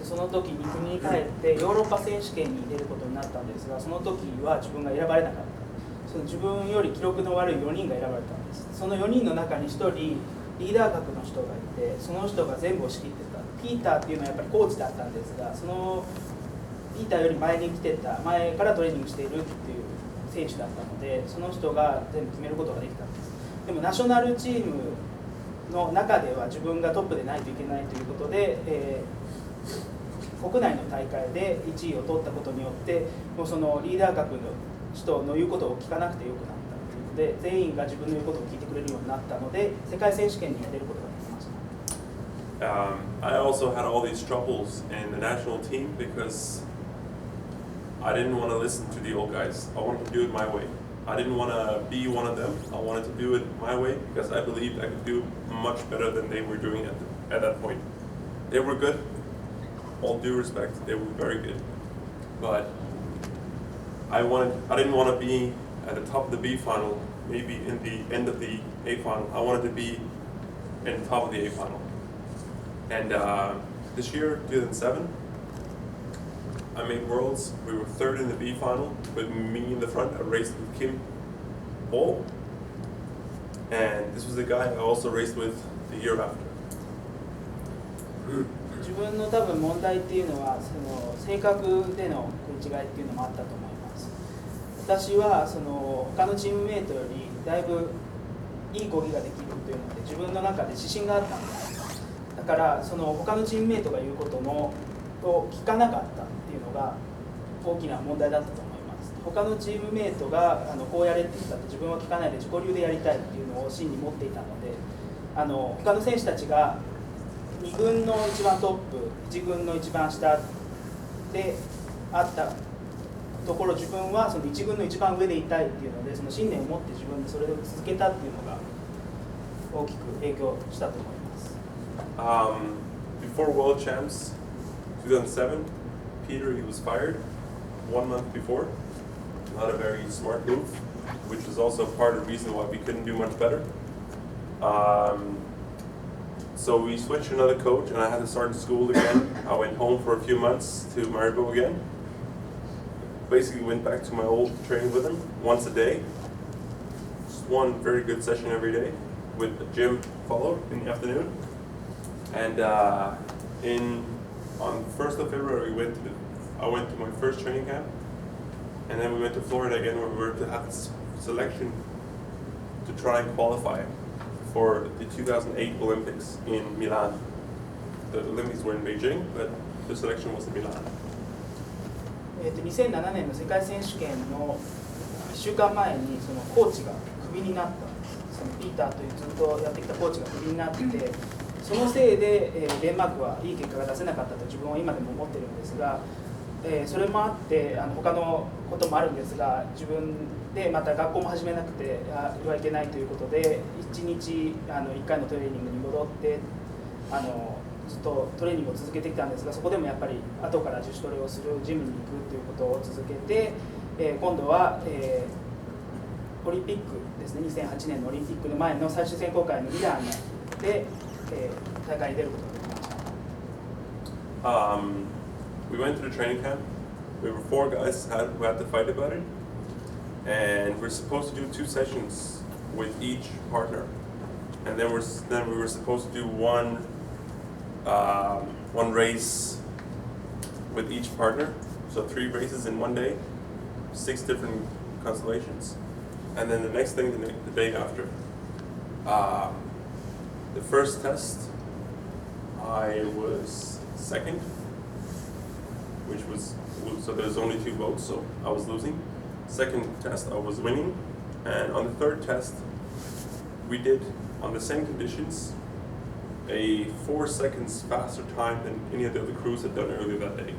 その時に国に帰ってヨーロッパ選手権に出ることになったんですが、その時は自分が選ばれなかった。その自分より記録の悪い4人が選ばれたんです。その4人の中に1人リーダー格の人がいて、その人が全部を仕切ってた。ピーターっていうのはやっぱりコーチだったんですが、そのピーターより前に来てた、前からトレーニングしているっていう選手だったので、その人が全部決めることができたんです。でもナショナルチームの中では自分がトップでないといけないということで、国内の大会で1位を取ったことによって、もうそのリーダー格人の言うことを聞かなくてよくなったというので、全員が自分の言うことを聞いてくれるようになったので、世界選手権に出ることができました。I also had all these troubles in the national team because I didn't want to listen to the old guys. I wanted to do it my way. I didn't want to be one of them. I wanted to do it my way because I believed I could do much better than they were doing at that point. They were good. All due respect, they were very good. But I didn't want to be at the top of the B final, maybe in the end of the A final. I wanted to be in the top of the A final. And this year, 2007, I made Worlds. We were third in the B final with me in the front. I raced with Kim Ball. And this was the guy I also raced with the year after. 自分の多分問題っていうのはその性格での食い違いっていうのもあったと思います。私はその他のチームメイトよりだいぶいい漕ぎができるというので自分の中で自信があったんです。だからその他のチームメイトが言うことを聞かなかったっていうのが大きな問題だったと思います。他のチームメイトがこうやれって言ったって自分は聞かないで自己流でやりたいっていうのを真に持っていたので、他の選手たちが2軍の一番トップ、1軍の一番下であったところ、自分はその1軍の一番上でいたいっていうので、その信念を持って自分でそれを続けたっていうのが大きく影響したと思います。Before World Champs 2007, Peter, he was fired 1 month before. Not a very smart move, which was also part of the reason why we couldn't do much better. So we switched another coach and I had to start school again. I went home for a few months to Maribor again. Basically went back to my old training with him once a day. Just one very good session every day with the gym followed in the afternoon. And on the 1st of February, I went to my first training camp. And then we went to Florida again where we were to have this selection to try and qualify for the 2008 Olympics in Milan. The Olympics were in Beijing, but the selection was in Milan. 2007年の世界選手権の1週間前にそのコーチがクビになったんです。そのピーターというずっとやってきたコーチがクビになって、そのせいでデンマークはいい結果が出せなかったと自分は今でも思ってるんですが、それもあって他のこともあるんですが、自分でまた学校も始めなくてはいけないということで1日1回のトレーニングに戻ってずっとトレーニングを続けてきたんですが、そこでもやっぱり後から自主トレをする、ジムに行くということを続けて、今度は、オリンピックですね、2008年のオリンピックの前の最終選考会のミランで、大会に出ることができました。We went to the training camp. We were 4 guys who had to fight about it. And we're supposed to do 2 sessions with each partner. And then we were supposed to do one race with each partner. So 3 races in one day, 6 different constellations. And then the next thing, the day after. The first test, I was second, which was, so there's only 2 votes, so I was losing. Second test, I was winning. And on the third test, we did, on the same conditions, a 4 seconds faster time than any of the other crews had done earlier that day.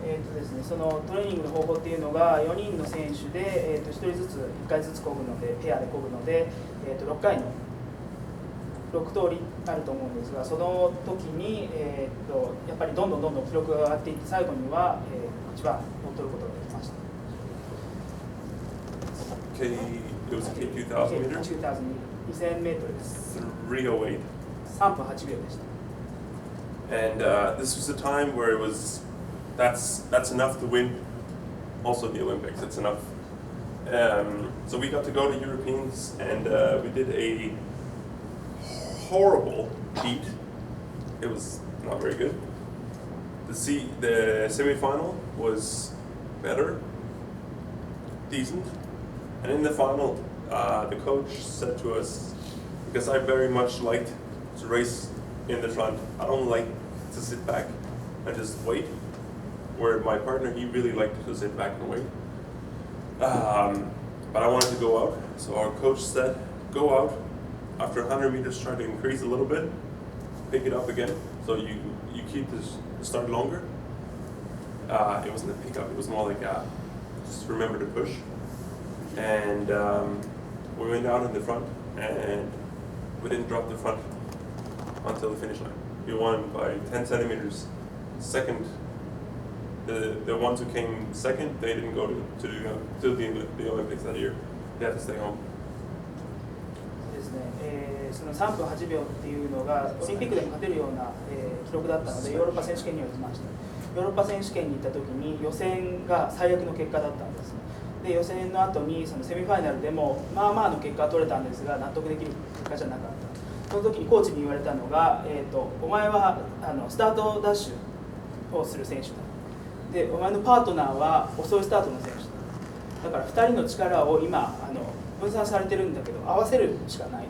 ですね、そのトレーニングの方法っていうのが4人の選手で、1人ずつ1回ずつ漕ぐのでペアで漕ぐので、6回の6通りあると思うんですが、その時に、やっぱりどんどん記録が上がっていって最後には、1番を取ることができました。It was K2000 meter? 2000メートルです。3:08. 3分8秒でした。And this was a time where it was, that's enough to win also the Olympics, it's enough. So we got to go to Europeans and we did a horrible heat. It was not very good. The semi-final was better, decent. And in the final, the coach said to us, because I very much liked to race in the front, I don't like to sit back and just wait. Where my partner, he really liked to sit back and wait. But I wanted to go out, so our coach said, go out. After 100 meters, try to increase a little bit, pick it up again, so you keep this start longer. It wasn't a pickup, it was more like just remember to push. And we went out in the front, and we didn't drop the front until the finish line. We won by 10 centimeters. Second, the ones who came second, they didn't go to the Olympics that year. They had to stay home. ですね、その3分8秒っていうのがオリンピックでも勝てるような、記録だったのでヨーロッパ選手権には行きました。ヨーロッパ選手権に行った時に予選が最悪の結果だったんです。で予選の後にそのセミファイナルでもまあまあの結果は取れたんですが納得できる結果じゃなかった。その時にコーチに言われたのが、お前はスタートダッシュをする選手だ。でお前のパートナーは遅いスタートの選手だ。だから2人の力を今分散されてるんだけど合わせるしかない。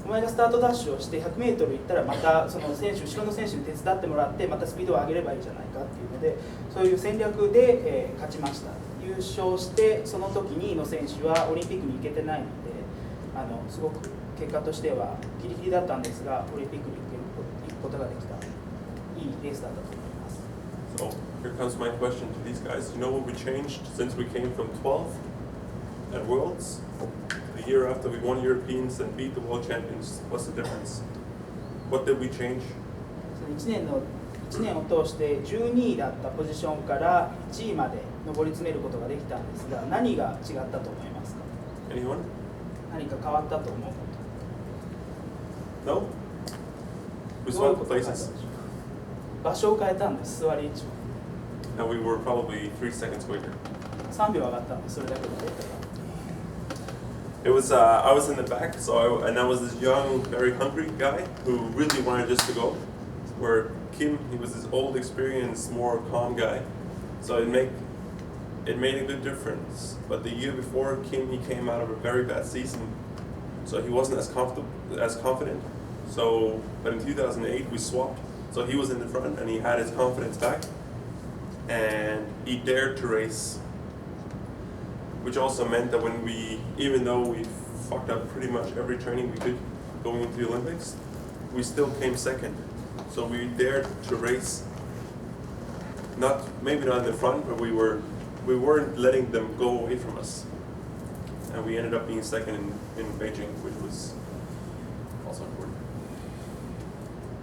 お前がスタートダッシュをして 100m 行ったらまたその選手後ろの選手に手伝ってもらってまたスピードを上げればいいじゃないかっていうのでそういう戦略で、勝ちました。優勝してその時にの選手はオリンピックに行けてないのですごく結果としてはギリギリだったんですがオリンピックに行くことができたいいレースだったと思います。So here comes my question to these guys. You know what we changed since we came from 12th at Worlds? The year after we won Europeans and beat the world champions. What's the difference? What did we change? 1年を通して12位だったポジションから1位まで上り詰めることができたんですが何が違ったと思いますか？ Anyone? 何か変わったと思うこNo? と We どういう swapped ことを変えたんで places. しょうか？場所を変えたんです。座り位置 And we were probably 3 seconds quicker. を3秒上がったんです。それだけでデータが。It was I was in the back, and I was this young, very hungry guy who really wanted just to go. Where Kim, he was this old, experienced, more calm guy. So it made a good difference. But the year before Kim, he came out of a very bad season, so he wasn't as confident. So, but in 2008 we swapped. So he was in the front and he had his confidence back, and he dared to race. Which also meant that even though we fucked up pretty much every training we could going into the Olympics, we still came second. So we dared to race. Maybe not in the front, but we weren't letting them go away from us. And we ended up being second in Beijing, which was also important.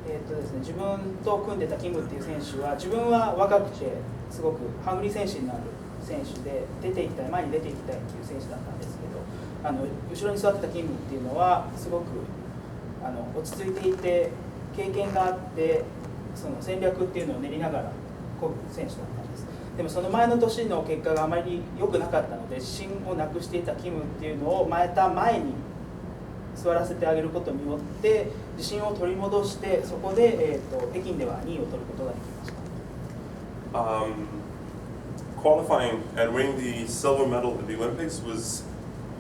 ですね、自分と組んでたキムっていう選手は自分は若くてすごくハングリー精神のある選手で前に出ていきたいっていう選手だったんですけど後ろに座ってたキムっていうのはすごく落ち着いていて経験があってその戦略っていうのを練りながらこぐ選手だったんです。でもその前の年の結果があまり良くなかったので自信をなくしていたキムっていうのを前に座らせてあげることによって自信を取り戻してそこで、北京では2位を取ることができました。Qualifying and winning the silver medal at the Olympics was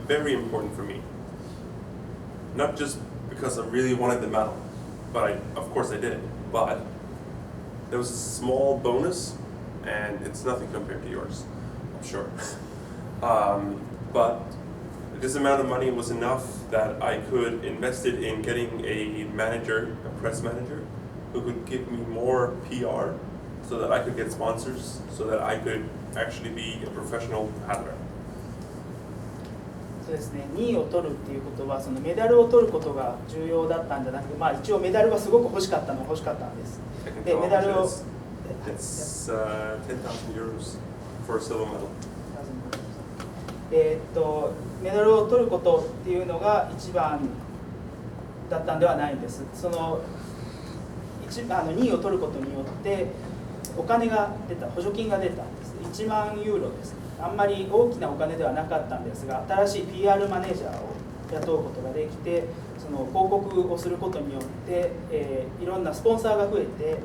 very important for me. Not just because I really wanted the medal, but of course I did. But there was a small bonus, and it's nothing compared to yours, I'm sure. But this amount of money was enough that I could invest it in getting a press manager, who could give me more PR, so that I could get sponsors, so that I could actually be a professional paddler. そうですね、2位を取るっていうことはそのメダルを取ることが重要だったんじゃなくて、一応メダルはすごく欲しかったんです。でメダルを It's 10,000 euros for a silver medal. メダルを取ることっていうのが一番だったんではないんです。その2位を取ることによってお金が出た、補助金が出たんです。1万ユーロです。あんまり大きなお金ではなかったんですが、新しい PR マネージャーを雇うことができて、その広告をすることによって、いろんなスポンサーが増えて、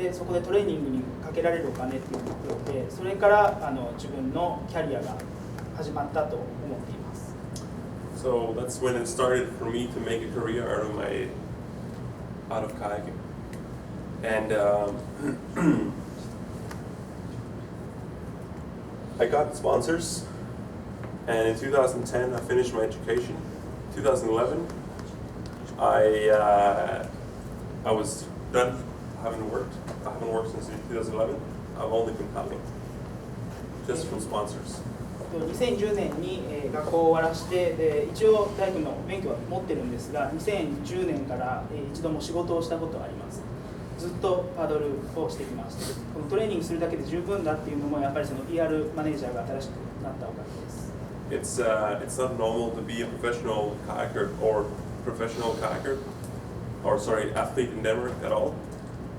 でそこでトレーニングにかけられるお金っていうのが増えて、それから自分のキャリアが始まったと思っています。So that's when it started for me to make a career out of kayaking. And I got sponsors, And in 2010, I finished my education. 2011, I was done. I haven't worked since 2011. I've only been paddling, just from sponsors. 2010年に学校を終わらして、で一応大工の免許は持ってるんですが、2010年から一度も仕事をしたことはあります。ずっとパドルをしてきました。このトレーニングするだけで十分だっていうのもやっぱりその ER マネージャーが新しくなったおかげです。It's not normal to be a professional kayaker or professional kayaker, or sorry, athlete in Denmark at all.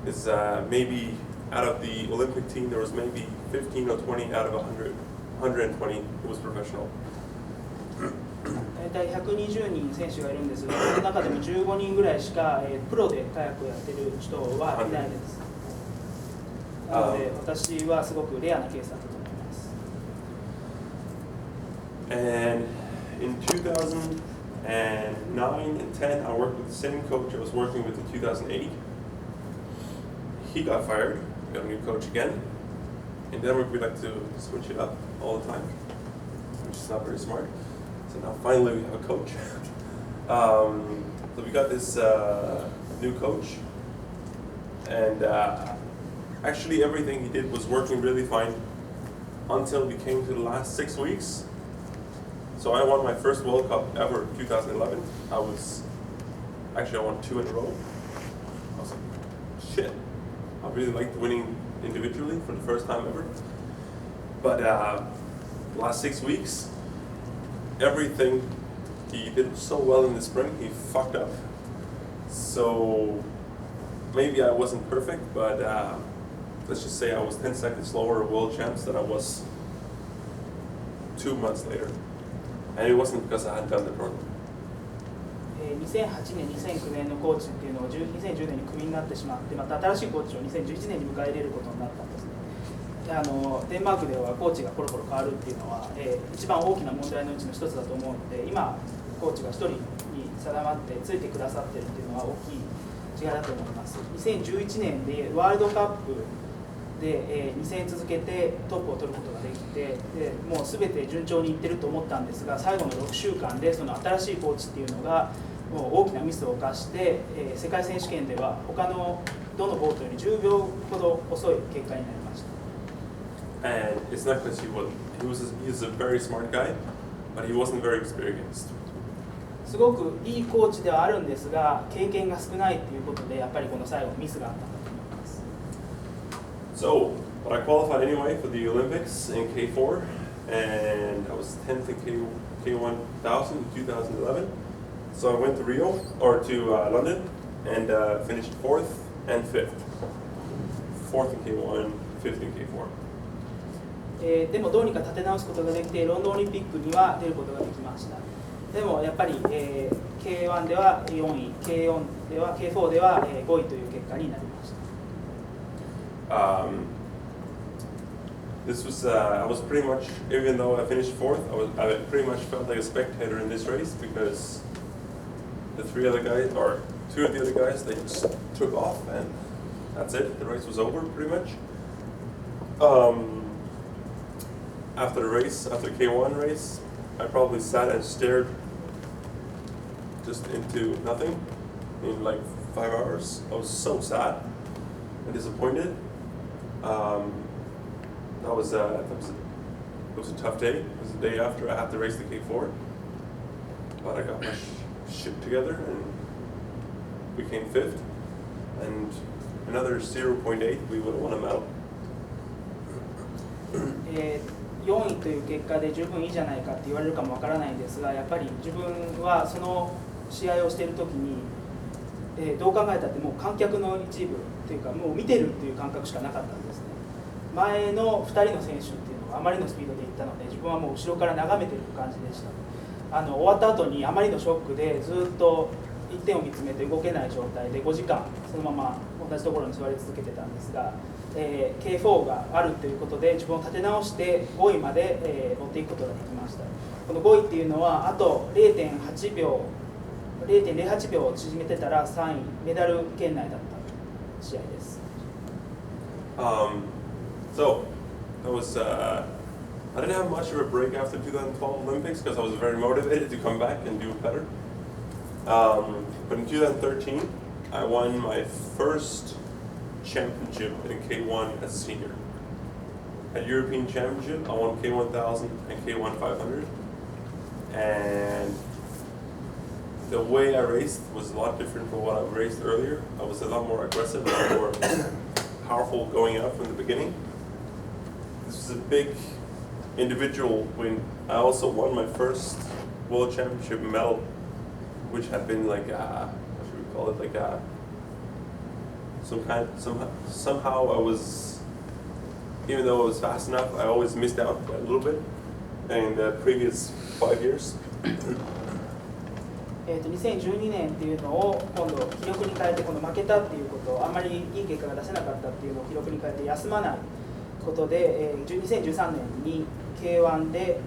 It's maybe out of the Olympic team there was maybe 15 or 20 out of 120 who was professional. 大体120人選手がいるんですが、その中でも15人ぐらいしかプロでカヤックをやってる人はいないです。なので私はすごくレアなケースだったと思います。And in 2009 and 10, I worked with the same coach I was working with in 2008. He got fired, got a new coach again. In Denmark, we like to switch it up all the time, which is not very smart. So now finally we have a coach. So we got this new coach, and actually everything he did was working really fine until we came to the last 6 weeks. So I won my first World Cup ever in 2011. I won 2 in a row. I was like, shit. I really liked winning individually for the first time ever. But the last 6 weeks, everything he did so well in the spring, he fucked up. So maybe I wasn't perfect, but let's just say I was 10 seconds slower at world champs than I was 2 months later. And it wasn't because I hadn't done the tournament. 2008年、2009年のコーチっていうのを2010年にクビになってしまって、また新しいコーチを2011年に迎え入れることになったんですね。デンマークではコーチがコロコロ変わるっていうのは、一番大きな問題のうちの一つだと思うので、今コーチが1人に定まってついてくださってるっていうのは大きい違いだと思います。2011年でワールドカップで、2戦続けてトップを取ることができて、でもう全て順調にいってると思ったんですが、最後の6週間でその新しいコーチっていうのがもう大きなミスを犯して、世界選手権では他のどのボートより10秒ほど遅い結果になりました。And it's not because he's a very smart guy, but he wasn't very experienced. すごくいいコーチではあるんですが、経験が少ないということで、やっぱりこの最後ミスがあったんだと思います。So, but I qualified anyway for the Olympics in K4, and I was 10th in K1000 in 2011. So I went to London, and finished 4th and 5th. 4th in K1, 5th in K4. でもどうにか立て直すことができて、ロンドンオリンピックには出ることができました。でもやっぱり、K1 では4位、K4 では K4 では5位という結果になりました。This was I was pretty much, even though I finished 4th, I pretty much felt like a spectator in this race because the 2 of the other guys, they just took off and that's it. The race was over pretty much. After the K1 race, I probably sat and stared just into nothing in like 5 hours. I was so sad and disappointed. It was a tough day. It was the day after I had to race the K4, but I got my shit together and we came 5th, and another 0.8 we would have won a medal. 4位という結果で十分いいじゃないかって言われるかもわからないんですが、やっぱり自分はその試合をしている時に、どう考えたってもう観客の一部というかもう見てるっていう感覚しかなかったんですね。前の2人の選手っていうのがあまりのスピードでいったので、自分はもう後ろから眺めてる感じでした。終わった後にあまりのショックでずっと一点を見つめて動けない状態で5時間そのまま同じところに座り続けてたんですが、K4 があるということで自分を立て直して5位まで、持っていくことができました。この5位っていうのはあと 0.08 秒を縮めてたら3位メダル圏内だった試合です。So that was I didn't have much of a break after 2012 Olympics because I was very motivated to come back and do better. But in 2013, I won my first championship in K1 as a senior. At European Championship, I won K1000 and K1 500. And the way I raced was a lot different from what I raced earlier. I was a lot more aggressive, a lot more powerful going out from the beginning. This was a big individual win. I also won my first World Championship medal, which had been like what should we call it, like somehow I was, even though I was fast enough, I always missed out by a little bit in the previous 5 years. 2012年っていうのを今度記録に変えて、この負けたっていうことをあんまりいい結果が出せなかったっていうのを記録に変えて休まないことで、2013年に K1 で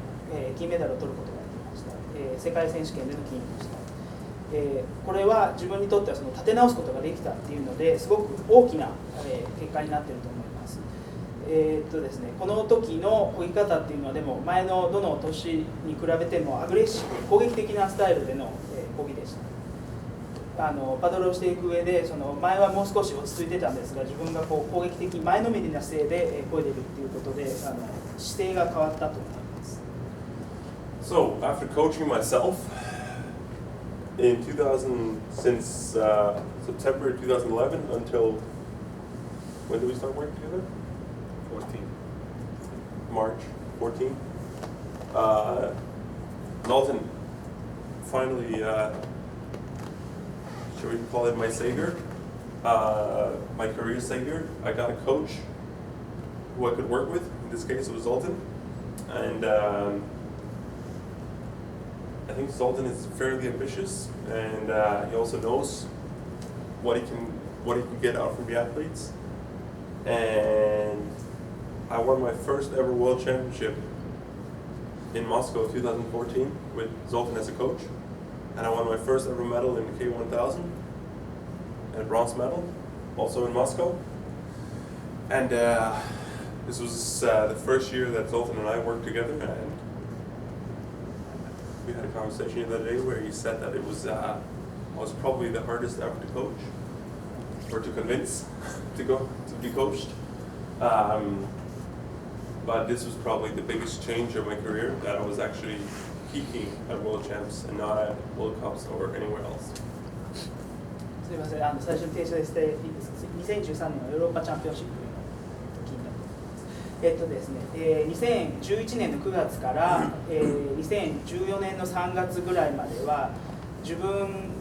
金メダルを取ることができました。世界選手権での金でした。これは自分にとってはその立て直すことができたっていうのですごく大きな結果になっていると思います。ですね、この時の漕ぎ方っていうのはでも前のどの年に比べてもアグレッシブ攻撃的なスタイルでの漕ぎでした。パドルをしていく上でその前はもう少し落ち着いてたんですが、自分がこう攻撃的前のめりな姿勢で漕いでいるっていうことで姿勢が変わったと思います。So after coaching myself in 2000, since September 2011 until when did we start working together? 14. March 14. Zoltan finally, should we call it my savior? My career savior. I got a coach who I could work with. In this case, it was Zoltan, and I think Zoltan is fairly ambitious, and he also knows what he can get out from the athletes. And I won my first ever world championship in Moscow 2014 with Zoltan as a coach, and I won my first ever medal in the K1000, and a bronze medal, also in Moscow. And this was the first year that Zoltan and I worked together, and we had a conversation the other day where he said that it was probably the hardest ever to coach, or to convince to be coached. But this was probably the biggest change of my career, that I was actually peaking at World Champs and not at World Cups or anywhere else. すみません、最初に訂正していいですか。2013年のヨーロッパチャンピオンシップの時になっています。ですね、2011年の9月から、2014年の3月ぐらいまでは自分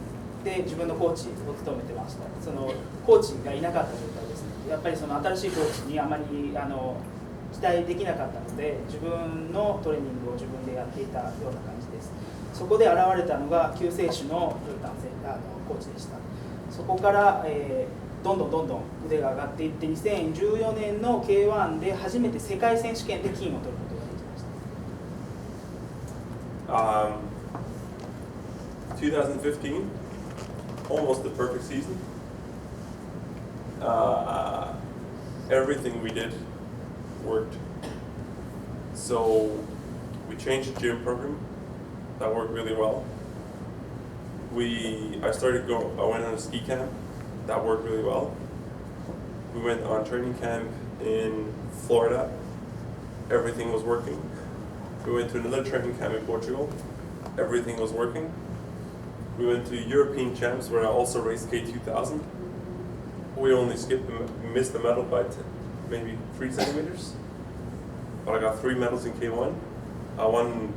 で自分のコーチを務めてました。そのコーチがいなかった状態ですね。やっぱりその新しいコーチにあまり期待できなかったので、自分のトレーニングを自分でやっていたような感じです。そこで現れたのが救世主の男性コーチでした。そこから、どんどん腕が上がっていって、2014年の K1 で初めて世界選手権で金を取ることができました。2015, almost the perfect season. Everything we did worked. So we changed the gym program. That worked really well. I went on a ski camp. That worked really well. We went on training camp in Florida. Everything was working. We went to another training camp in Portugal. Everything was working. We went to European champs where I also raced K2000. We only missed the medal by maybe 3 centimeters. But I got 3 medals in K1. I won.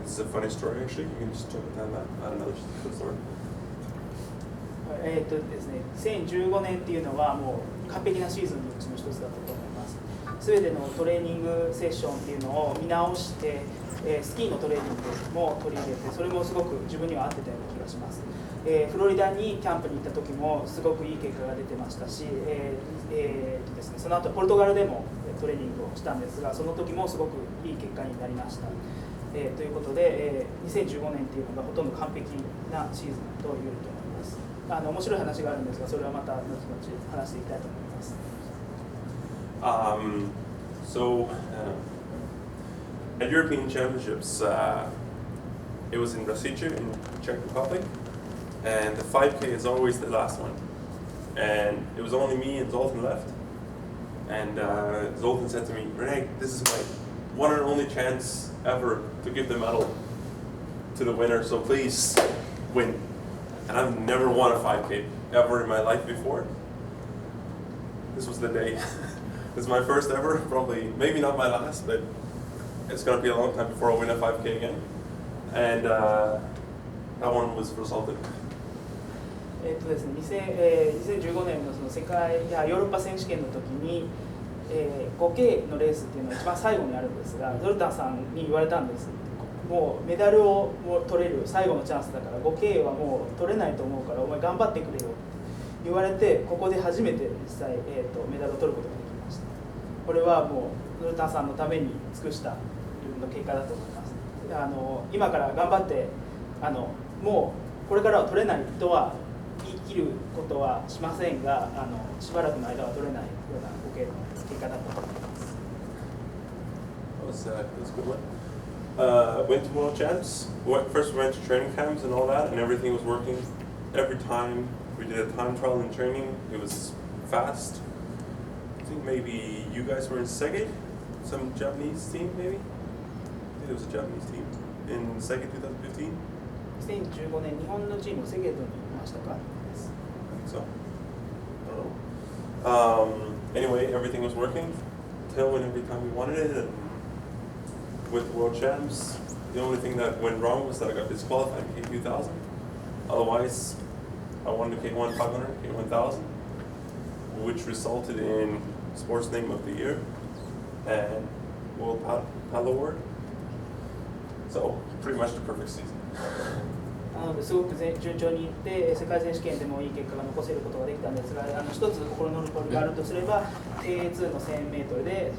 This is a funny story actually. You can just jump down that. I don't know. Just a good story. ですね、2015年っていうのはもう完璧なシーズンのうちの一つだったと思います。すべてのトレーニングセッションっていうのを見直して、スキーのトレーニングも取り入れて、それもすごく自分には合ってたような気がします。フロリダにキャンプに行った時もすごくいい結果が出てましたし、ですね、その後ポルトガルでもトレーニングをしたんですが、その時もすごくいい結果になりました。ということで、2015年っていうのがほとんど完璧なシーズンと言えると思います。面白い話があるんですが、それはまた後々話していきたいと思います。So at European Championships, it was in Rasice in Czech Republic, and the 5K is always the last one. And it was only me and Zoltan left. And Zoltan said to me, Renee, this is my one and only chance ever to give the medal to the winner, so please win. And I've never won a 5K ever in my life before. This was the day. This is my first ever, probably, maybe not my last, but it's gonna be a long time before I win a 5K again. And that one was resulted. ですね、2015年のその世界やヨーロッパ選手権の時に、5K のレースっていうのは一番最後にあるんですが、ゾルタンさんに言われたんです。もうメダルを取れる最後のチャンスだから 5K はもう取れないと思うからお前頑張ってくれよって言われて、ここで初めて実際、メダルを取ることができました。これはもうゾルタンさんのために尽くした自分の結果だと思います。今から頑張ってもうこれからは取れないとは言い切ることはしませんが、しばらくの間は取れないような5Kの結果だと思います。That's a good one. Went to World Champs. First we went to training camps and all that, and everything was working. Every time we did a time trial in training, it was fast. I think maybe you guys were in Seged, some Japanese team maybe? I think it was a Japanese team in Seged 2015. 2015年、日本のチームセゲットにいましたか？ I think so. I don't know. Anyway, everything was working. Tailwind every time we wanted it. And with World Champs, the only thing that went wrong was that I got disqualified in K2000. Otherwise, I won the K1 500, K1000, which resulted in Sports Name of the Year and World Paddle Award. So, pretty much the perfect season. なのですごく順調にいって世界選手権でもいい結果が残せることができたんですが、一つ心残りがあるとすれば K2 の 1000m で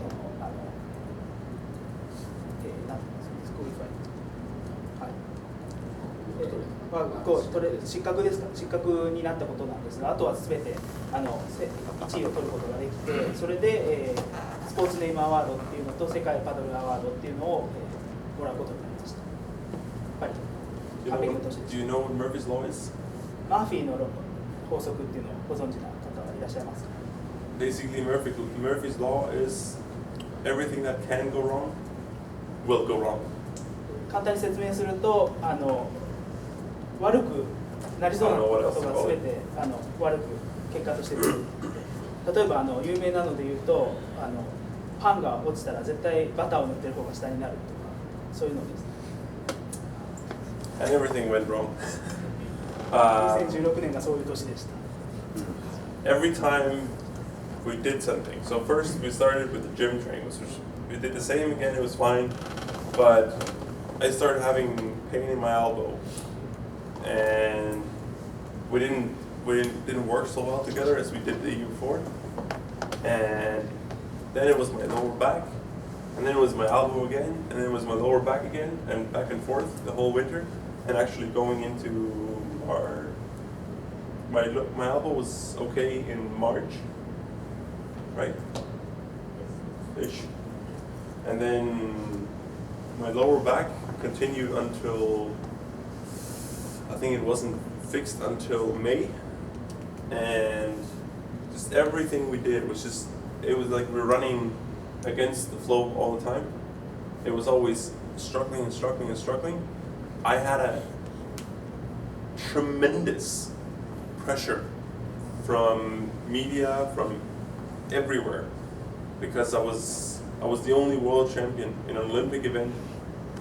失格ですか、失格になったことなんですが、あとはすべて1位を取ることができて、それで、スポーツネームアワードっていうのと世界パドルアワードっていうのを、もらうことになりました。やっぱり Do you know what Murphy's Law is? マーフィーの法則っていうのをご存知な方はいらっしゃいますか？ Basically, Murphy's Law is everything that can go wrong will go wrong. 簡単に説明すると、悪くなりそうなことが全て悪く結果として出る。例えば有名なので言うとパンが落ちたら絶対バターを塗ってる方が下になるとか、そういうのです。And everything went wrong. 2016年がそういう年でした。Every time we did something. So first we started with the gym training, which we did the same again. It was fine, but I started having pain in my elbow, and we didn't work so well together as we did the year before. And then it was my lower back, and then it was my elbow again, and then it was my lower back again, and back and forth the whole winter. And actually going into my elbow was okay in March, right? Ish. And then my lower back continued until, I think it wasn't fixed until May. And just everything we did was just, it was like we were running against the flow all the time. It was always struggling and struggling and struggling. I had a tremendous pressure from media, from everywhere, because I was the only world champion in an Olympic event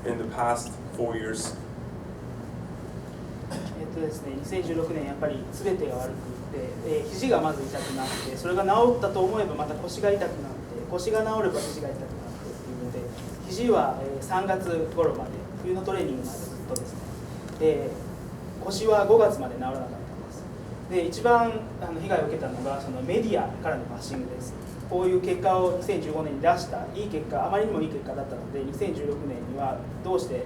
in the past 4 years. ですね、2016年やっぱり全てが悪くて、肘がまず痛くなって、それが治ったと思えばまた腰が痛くなって、腰が治れば肘が痛くなってっていうので、肘は3月頃まで冬のトレーニングまでずっとですね、腰は5月まで治らなかったんです。で、一番被害を受けたのがそのメディアからのバッシングです。こういう結果を2015年に出したいい結果、あまりにもいい結果だったので、2016年にはどうして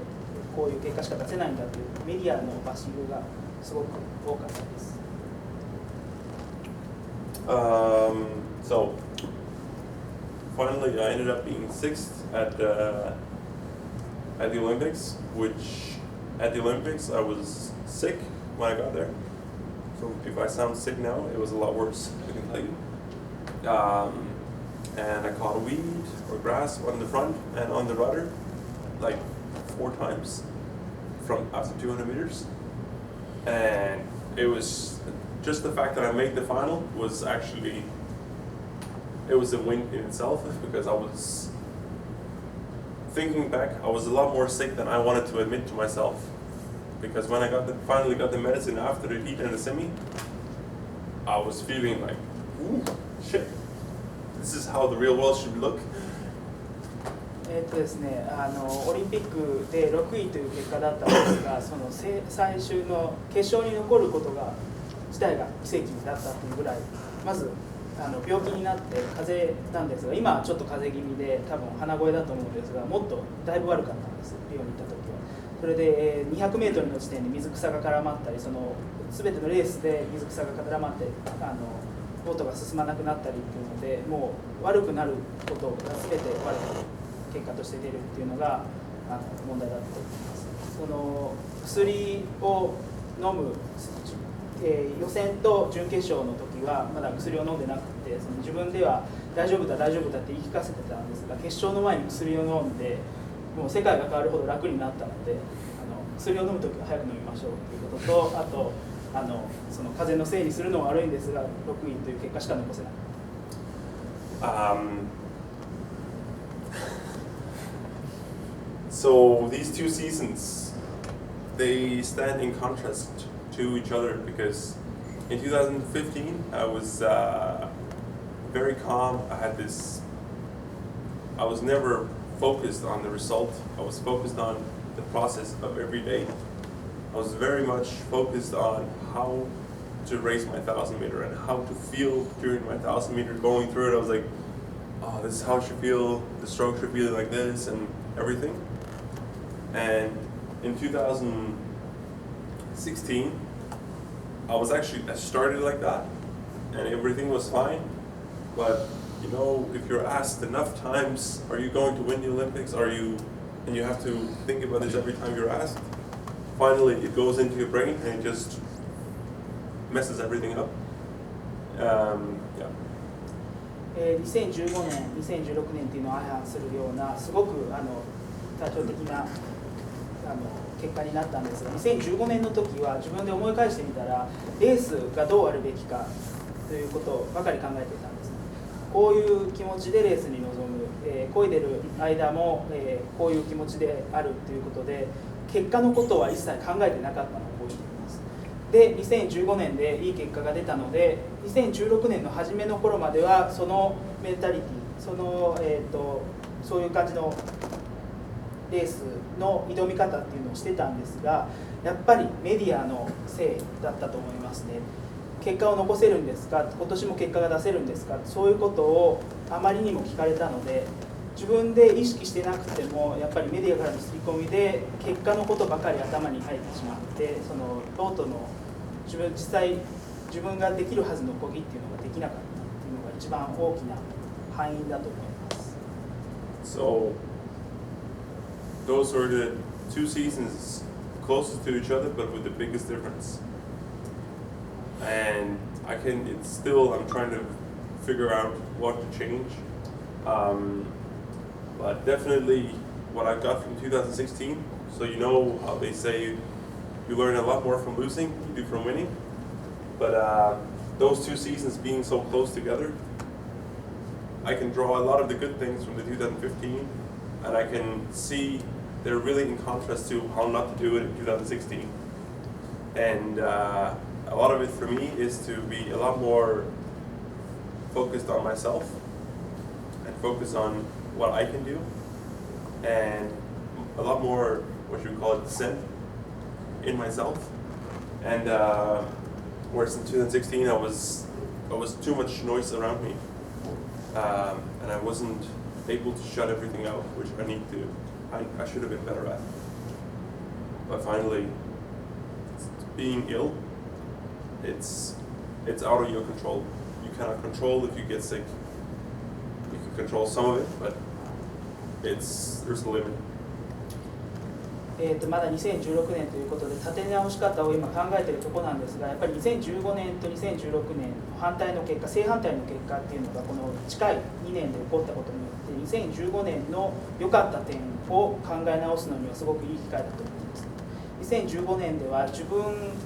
こういう結果しか出せないんだというメディアのバッシングがすごく多かったです。So finally I ended up being sixth at at the Olympics, which at the Olympics I was sick when I got there. So if I sound sick now, it was a lot worse, I can tell you. And I caught a weed or grass on the front and on the rudder, like 4 times from after 200 meters. And it was just the fact that I made the final was actually, it was a win in itself, because I was thinking back, I was a lot more sick than I wanted to admit to myself. Because when I finally got the medicine after the heat and the semi, I was feeling like, ooh, shit, this is how the real world should look. ですね、オリンピックで6位という結果だったんですが、その最終の決勝に残ることが自体が奇跡だったというぐらい、まず病気になって風邪なんですが、今はちょっと風邪気味で多分鼻声だと思うんですが、もっとだいぶ悪かったんです、リオに行った時は。それで200メートルの地点で水草が絡まったり、その全てのレースで水草が絡まってボートが進まなくなったりっていうので、もう悪くなることが全て悪く結果として出るっていうのが問題だと思います。その薬を飲む、予選と準決勝の時はまだ薬を飲んでなくて、その自分では大丈夫だ大丈夫だって言い聞かせてたんですが、決勝の前に薬を飲んでもう世界が変わるほど楽になったので、薬を飲む時は早く飲みましょうということと、あとその風邪のせいにするのは悪いんですが、6位という結果しか残せない。So these 2 seasons, they stand in contrast to each other, because in 2015 I was very calm. I was never focused on the result. I was focused on the process of every day. I was very much focused on how to race my 1,000 meter and how to feel during my 1,000 meter going through it. I was like, oh, this is how it should feel, the stroke should feel like this and everything. And in 2016, I started like that and everything was fine. But you know, if you're asked enough times, are you going to win the Olympics? And you have to think about this every time you're asked. Finally, it goes into your brain and it just messes everything up. Yeah. 2015年、2016年というのを相反するようなすごく対照的な結果になったんですが、2015年の時は自分で思い返してみたら、レースがどうあるべきかということばかり考えていたんですね。こういう気持ちでレースに臨む、漕いでる間も、こういう気持ちであるということで、結果のことは一切考えてなかったのを覚えています。で、2015年でいい結果が出たので、2016年の初めの頃まではそのメンタリティ、そういう感じのレースの挑み方っていうのをしてたんですが、やっぱりメディアのせいだったと思いますね。結果を残せるんですか、今年も結果が出せるんですか、そういうことをあまりにも聞かれたので、自分で意識してなくてもやっぱりメディアからの刷り込みで結果のことばかり頭に入ってしまって、そのロートの実際自分ができるはずの漕ぎっていうのができなかったっていうのが一番大きな敗因だと思います。So those were the 2 seasons closest to each other, but with the biggest difference. And I'm trying to figure out what to change. But definitely what I got from 2016, so you know how they say you learn a lot more from losing than you do from winning. But those 2 seasons being so close together, I can draw a lot of the good things from the 2015, and I can see they're really in contrast to how not to do it in 2016. And a lot of it for me is to be a lot more focused on myself and focus on what I can do, and a lot more, what you would call it, zen in myself. And whereas in 2016 I was too much noise around me, and I wasn't able to shut everything out, which I should have been better at. But finally, being ill, it's out of your control. You cannot control if you get sick. You can control some of it, but there's a limit. まだ2016年ということで立て直し方を今考えているところなんですが、やっぱり2015年と2016年反対の結果、正反対の結果っていうのがこの近い2年で起こったことによって2015年の良かった点を考え直すのにはすごくいい機会だと思います。2015年では自分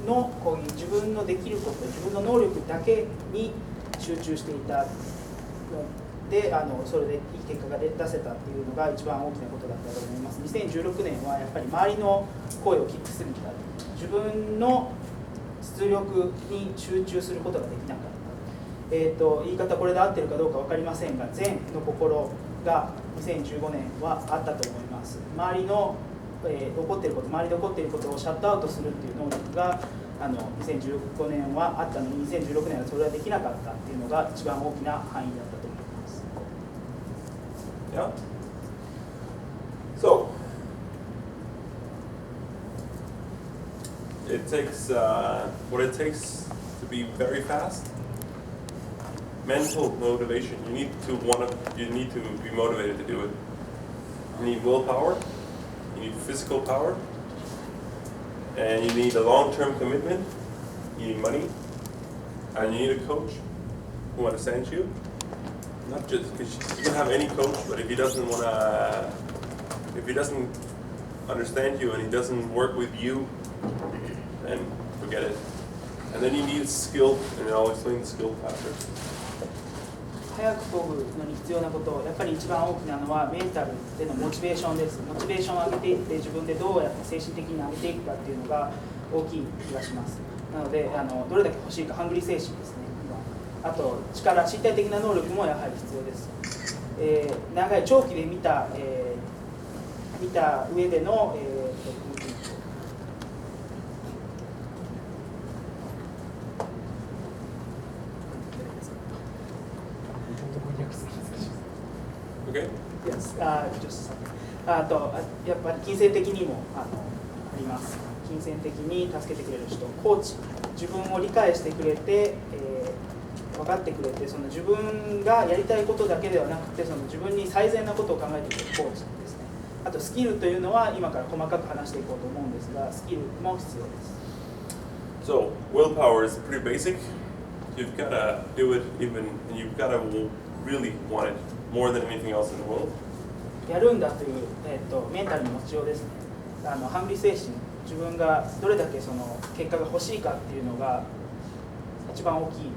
のできること、自分の能力だけに集中していたで、それでいい結果が出せたっていうのが一番大きなことだったと思います。2016年はやっぱり周りの声を聞きすぎた、自分の出力に集中することができなかった、言い方これで合ってるかどうか分かりませんが、善の心が2015年はあったと思います。周りの周りで起こっていることをシャットアウトするっていう能力が2015年はあったのに、2016年はそれはできなかったっていうのが一番大きな範囲だったと思います。Yeah. So it takes what it takes to be very fast. Mental motivation. You need to be motivated to do it. You need willpower. You need physical power, and you need a long-term commitment. You need money, and you need a coach who understands you. Not just because you can have any coach, but if he doesn't understand you and he doesn't work with you, then forget it. And then you need skill, and I'll explain the skill factor. 早く飛ぶのに必要なこと、やっぱり一番大きなのはメンタルでのモチベーションです。モチベーションを上げていって、自分でどうやって精神的に上げていくかっていうのが大きい気がします。なのでどれだけ欲しいか、ハングリー精神ですね。あと身体的な能力もやはり必要です。長い長期で見た上での、Okay. Yes, just あとやっぱり金銭的にもあります。金銭的に助けてくれる人、コーチ、自分を理解してくれて、分かってくれて、その自分がやりたいことだけではなくて、その自分に最善なことを考えてくれるコーチですね。あとスキルというのは今から細かく話していこうと思うんですが、スキルも必要です。So willpower is pretty basic. You've got to do it even, and you've got to really want it more than anything else in the world. やるんだという、メンタルの持ちようですね。ハングリー精神、自分がどれだけその結果が欲しいかっていうのが一番大きい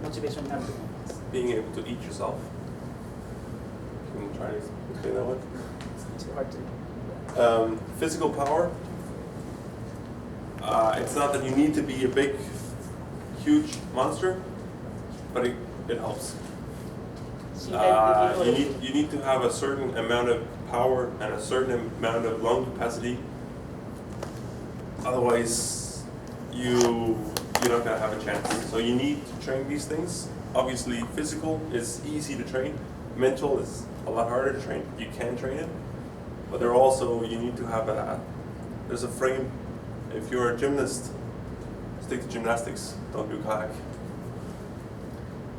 モチベーションになると思います。Being able to eat yourself. Can you try to explain that one? It's hard to. Physical power. It's not that you need to be a big, huge monster, but it helps. You need to have a certain amount of power and a certain amount of lung capacity. Otherwise, you're not going to have a chance. So you need to train these things. Obviously, physical is easy to train. Mental is a lot harder to train. You can train it, but you need to have there's a frame. If you're a gymnast, stick to gymnastics. Don't do kayak.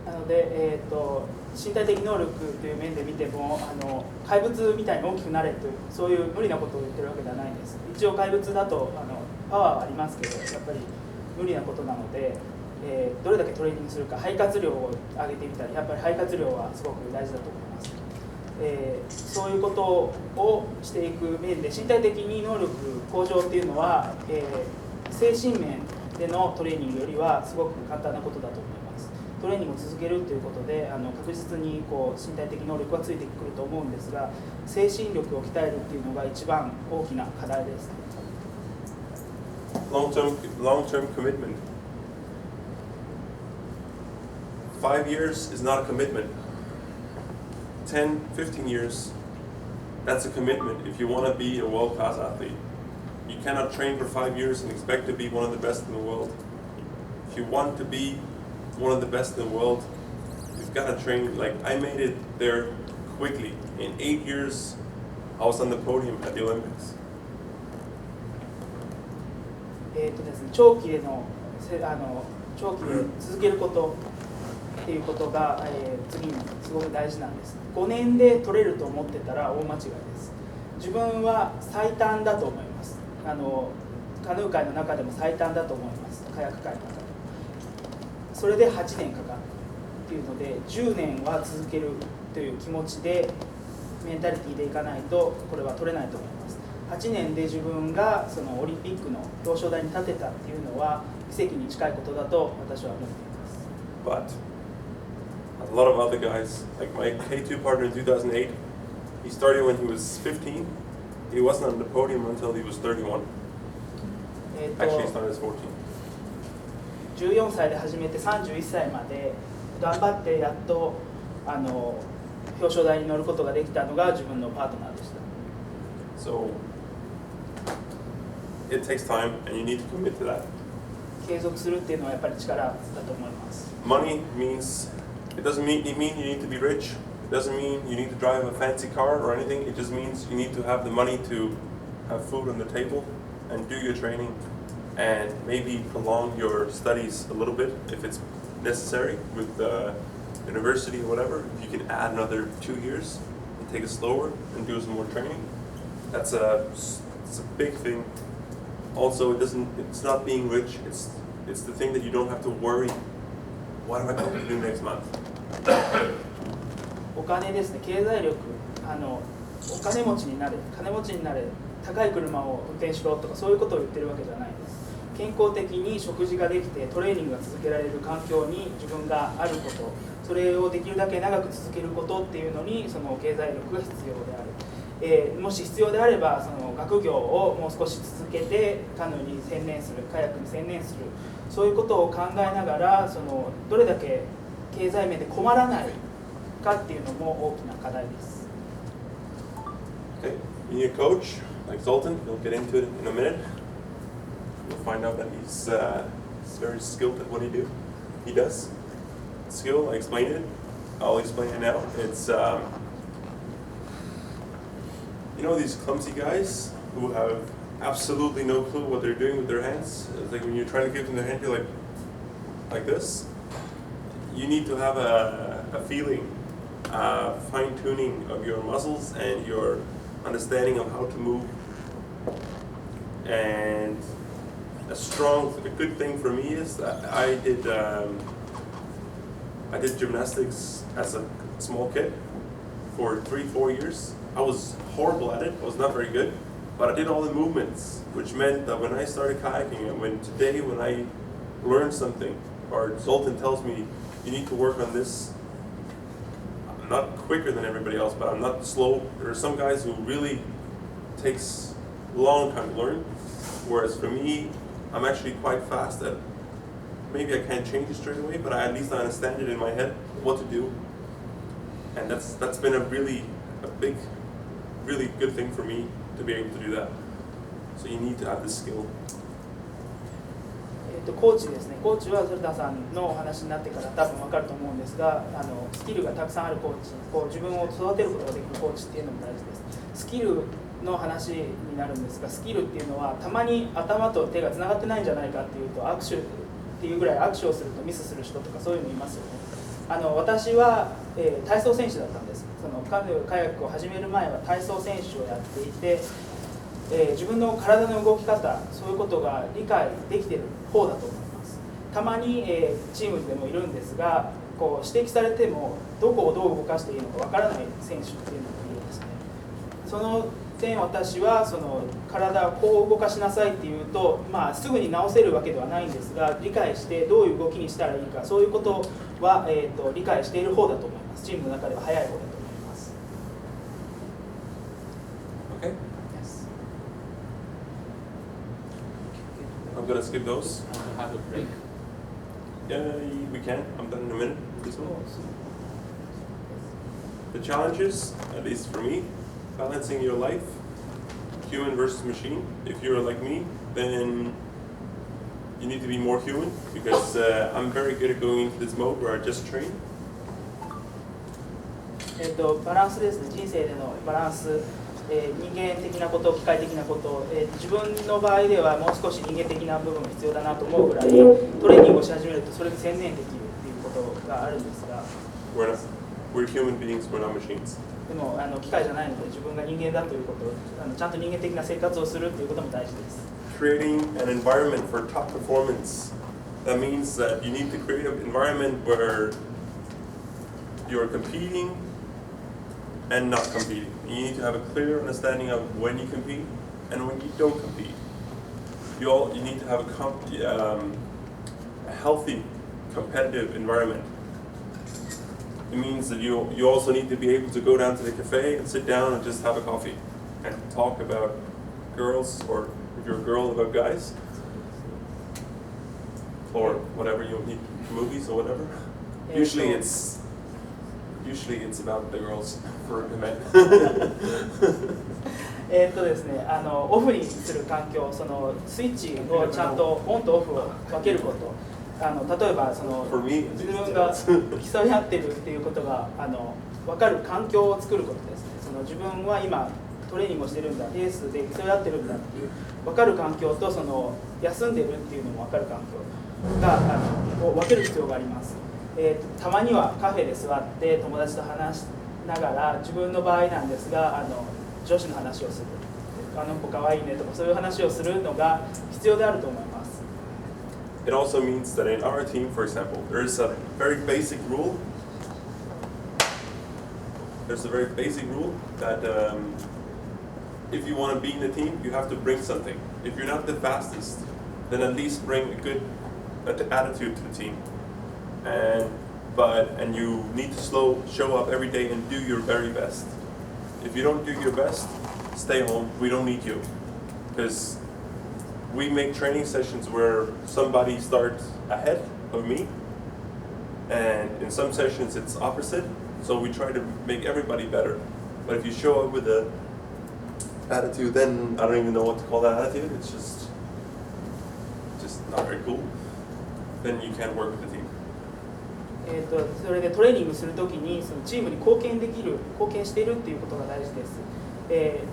なので、身体的能力という面で見ても怪物みたいに大きくなれというそういう無理なことを言ってるわけではないんです。一応怪物だとパワーはありますけど、やっぱり無理なことなので、どれだけトレーニングするか、肺活量を上げてみたり、やっぱり肺活量はすごく大事だと思います。そういうことをしていく面で身体的に能力向上っていうのは、精神面でのトレーニングよりはすごく簡単なことだと思います。トレーニングを続けるということで確実に身体的能力はついてくると思うんですが、精神力を鍛えるっていうのが一番大きな課題です。Long-term commitment. 5 years is not a commitment. 10, 15 years, that's a commitment if you want to be a world-class athlete. You cannot train for 5 years and expect to be one of the best in the world. If you want to be one of the best in the world, you've got to train. Like I made it there quickly. In 8 years, I was on the podium at the Olympics. ですね、長期で続けることっていうことが、次にすごく大事なんです。5年で取れると思ってたら大間違いです。自分は最短だと思います。カヌー界の中でも最短だと思います。カヤック界の中でそれで8年かかるっていうので、10年は続けるという気持ちでメンタリティーでいかないとこれは取れないと思います。8年で自分がそのオリンピックの表彰台に立てたっていうのは奇跡に近いことだと私は思っています。But a lot of other guys, like my K2 partner in 2008, he started when he was 15. He wasn't on the podium until he was 31. Actually, he started as 14. 14歳で始めて31歳まで頑張ってやっと表彰台に乗ることができたのが自分のパートナーでした。So it takes time, and you need to commit to that. 継続するっていうのはやっぱり力だと思います。Money means it doesn't mean you need to be rich. It doesn't mean you need to drive a fancy car or anything. It just means you need to have the money to have food on the table and do your training and maybe prolong your studies a little bit if it's necessary with the university or whatever. If you can add another 2 years and take it slower and do some more training, it's a big thing. Also, it's not being rich. It's the thing that you don't have to worry. What am I going to do next month? お金ですね、経済力、お金持ちになれ、金持ちになれ、高い車を運転しろとかそういうことを言ってるわけじゃないです。健康的に食事ができてトレーニングが続けられる環境に自分があること、それをできるだけ長く続けることっていうのにその経済力が必要である。もし必要であればその学業をもう少し続けてカヌーに専念する、カヤックに専念する、そういうことを考えながらそのどれだけ経済面で困らないかっていうのも大きな課題です。Okay, you need a coach like Zoltan. He'll get into it in a minute. You'll find out that he's very skilled at what he does. Skill, I explained it. I'll explain it now. It's you know these clumsy guys who have absolutely no clue what they're doing with their hands. It's like when you're trying to give them their hand, you're like this. You need to have a feeling, fine-tuning of your muscles and your understanding of how to move. And a good thing for me is that I did gymnastics as a small kid for 3-4 years. I was horrible at it. I was not very good, but I did all the movements, which meant that when I started kayaking and when I learned something, or Zoltan tells me you need to work on this, I'm not quicker than everybody else, but I'm not slow. There are some guys who really takes a long time to learn, whereas for me, I'm actually quite fast at. Maybe I can't change it straight away, but at least I understand it in my head what to do, and that's been a big, really good thing for me to be able to do that. So you need to have this skill. コーチですね。コーチは反田さんのお話になってから多分分かると思うんですが、スキルがたくさんあるコーチ、自分を育てることができるコーチっていうのも大事です。スキルの話になるんですが、スキルっていうのはたまに頭と手がつながってないんじゃないかっていうと握手っていうぐらい握手をするとミスする人とかそういうのいますよね。私は、体操選手だったんです。そのカヌーカヤックを始める前は体操選手をやっていて、自分の体の動き方そういうことが理解できている方だと思います。たまに、チームでもいるんですが指摘されてもどこをどう動かしていいのかわからない選手っていうのもいるんですね。その点私はその体をこう動かしなさいっていうと、すぐに直せるわけではないんですが理解してどういう動きにしたらいいかそういうことは、理解している方だと思います。チームの中では早い方だと思います。Okay. I'm gonna skip those. Have a break. Yeah, we can. I'm done in a minute. The challenges, at least for me, balancing your life, human versus machine. If you're like me, then you need to be more human because I'm very good at going into this mode where I just train. バランスですね。人生でのバランス。人間的なこと、機械的なこと、自分の場合ではもう少し人間的な部分が必要だなと思うぐらいトレーニングをし始めるとそれに専念できるっていうことがあるんですが We're human beings, we're not machines. でも機械じゃないので自分が人間だということをちゃんと人間的な生活をするということも大事です。Creating an environment for top performance. That means that you need to create an environment where you're competing and not competing. You need to have a clear understanding of when you compete and when you don't compete. You need to have a healthy, competitive environment. It means that you also need to be able to go down to the cafe and sit down and just have a coffee and talk about girls, or if you're a girl, about guys, or whatever you need, movies or whatever. Usually it's about the girls for the men. ですね、オフにする環境、そのスイッチをちゃんとオンとオフを分けること。例えば自分が競い合ってるっていうことが分かる環境を作ることですね。自分は今トレーニングをしてるんだ、レースで競い合ってるんだっていう分かる環境と休んでるっていうのも分かる環境がを分ける必要があります。たまにはカフェで座って友達と話しながら、自分の場合なんですが女子の話をする、あの子かわいいねとかそういう話をするのが必要であると思います。It also means that in our team, for example, there's a very basic rule. There's a very basic rule that if you want to be in the team, you have to bring something. If you're not the fastest, then at least bring a good attitude to the team. And you need to show up every day and do your very best. If you don't do your best, stay home. We don't need you, because we make training sessions where somebody starts ahead of me, and in some sessions it's opposite. So we try to make everybody better. But if you show up with an attitude, then I don't even know what to call that attitude. It's just not very cool. Then you can't work with the team. それでトレーニングするときにチームに貢献しているっていうことが大事です。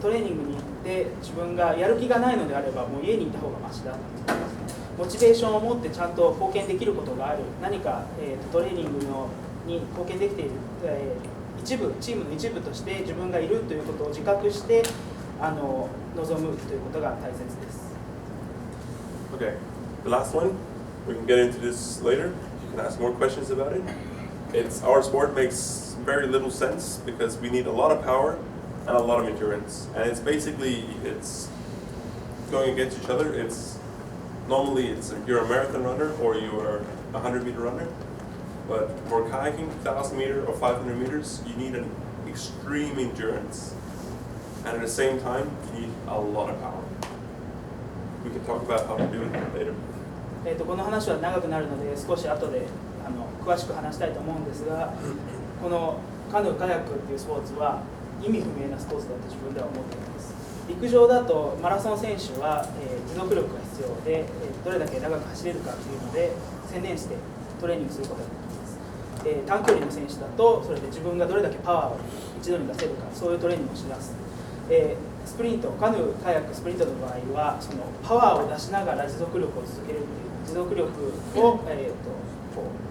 トレーニングに行って自分がやる気がないのであればもう家にいた方がマシだっていうことですね。モチベーションを持ってちゃんと貢献できることがある、何か、トレーニングに貢献できている、チームの一部として自分がいるということを自覚して臨むということが大切です。Okay, the last one. We can get into this later. You can ask more questions about it. Our sport makes very little sense because we need a lot of power and a lot of endurance, and it's going against each other. Normally if you're a marathon runner or you're a 100-meter runner, but for kayaking 1,000 meters or 500 meters, you need an extreme endurance, and at the same time you need a lot of power. We can talk about how to do it later. この話は長くなるので少し後で詳しく話したいと思うんですが、このカヌーカヤックっていうスポーツは意味不明なスポーツだと自分では思っています。陸上だとマラソン選手は、持続力が必要で、どれだけ長く走れるかっていうので専念してトレーニングすることができます。短距離の選手だとそれで自分がどれだけパワーを一度に出せるか、そういうトレーニングをします。スプリント、カヌーカヤックスプリントの場合はそのパワーを出しながら持続力を続けるっていう、持続力を、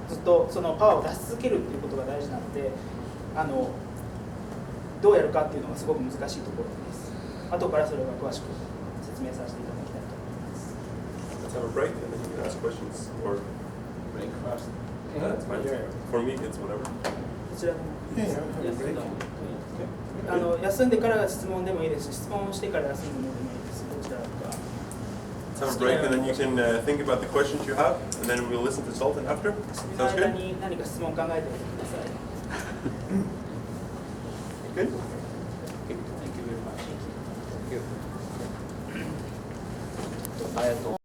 ずっとそのパワーを出し続けるっていうことが大事なので、どうやるかっていうのがすごく難しいところです。後からそれは詳しく説明させていただきたいと思います。Let's have a break and then you can ask questions or break first. that's fine. For me, it's whatever. こちらの休んでから質問でもいいですし、質問してから休んでもいいです。どちらか。Let's have a break and then you can think about the questions you have, and then we'll listen to Sultan after. その Sounds 間 good? に何か質問を考えておいてください。Good? Thank you very much. Thank you. ありがとう。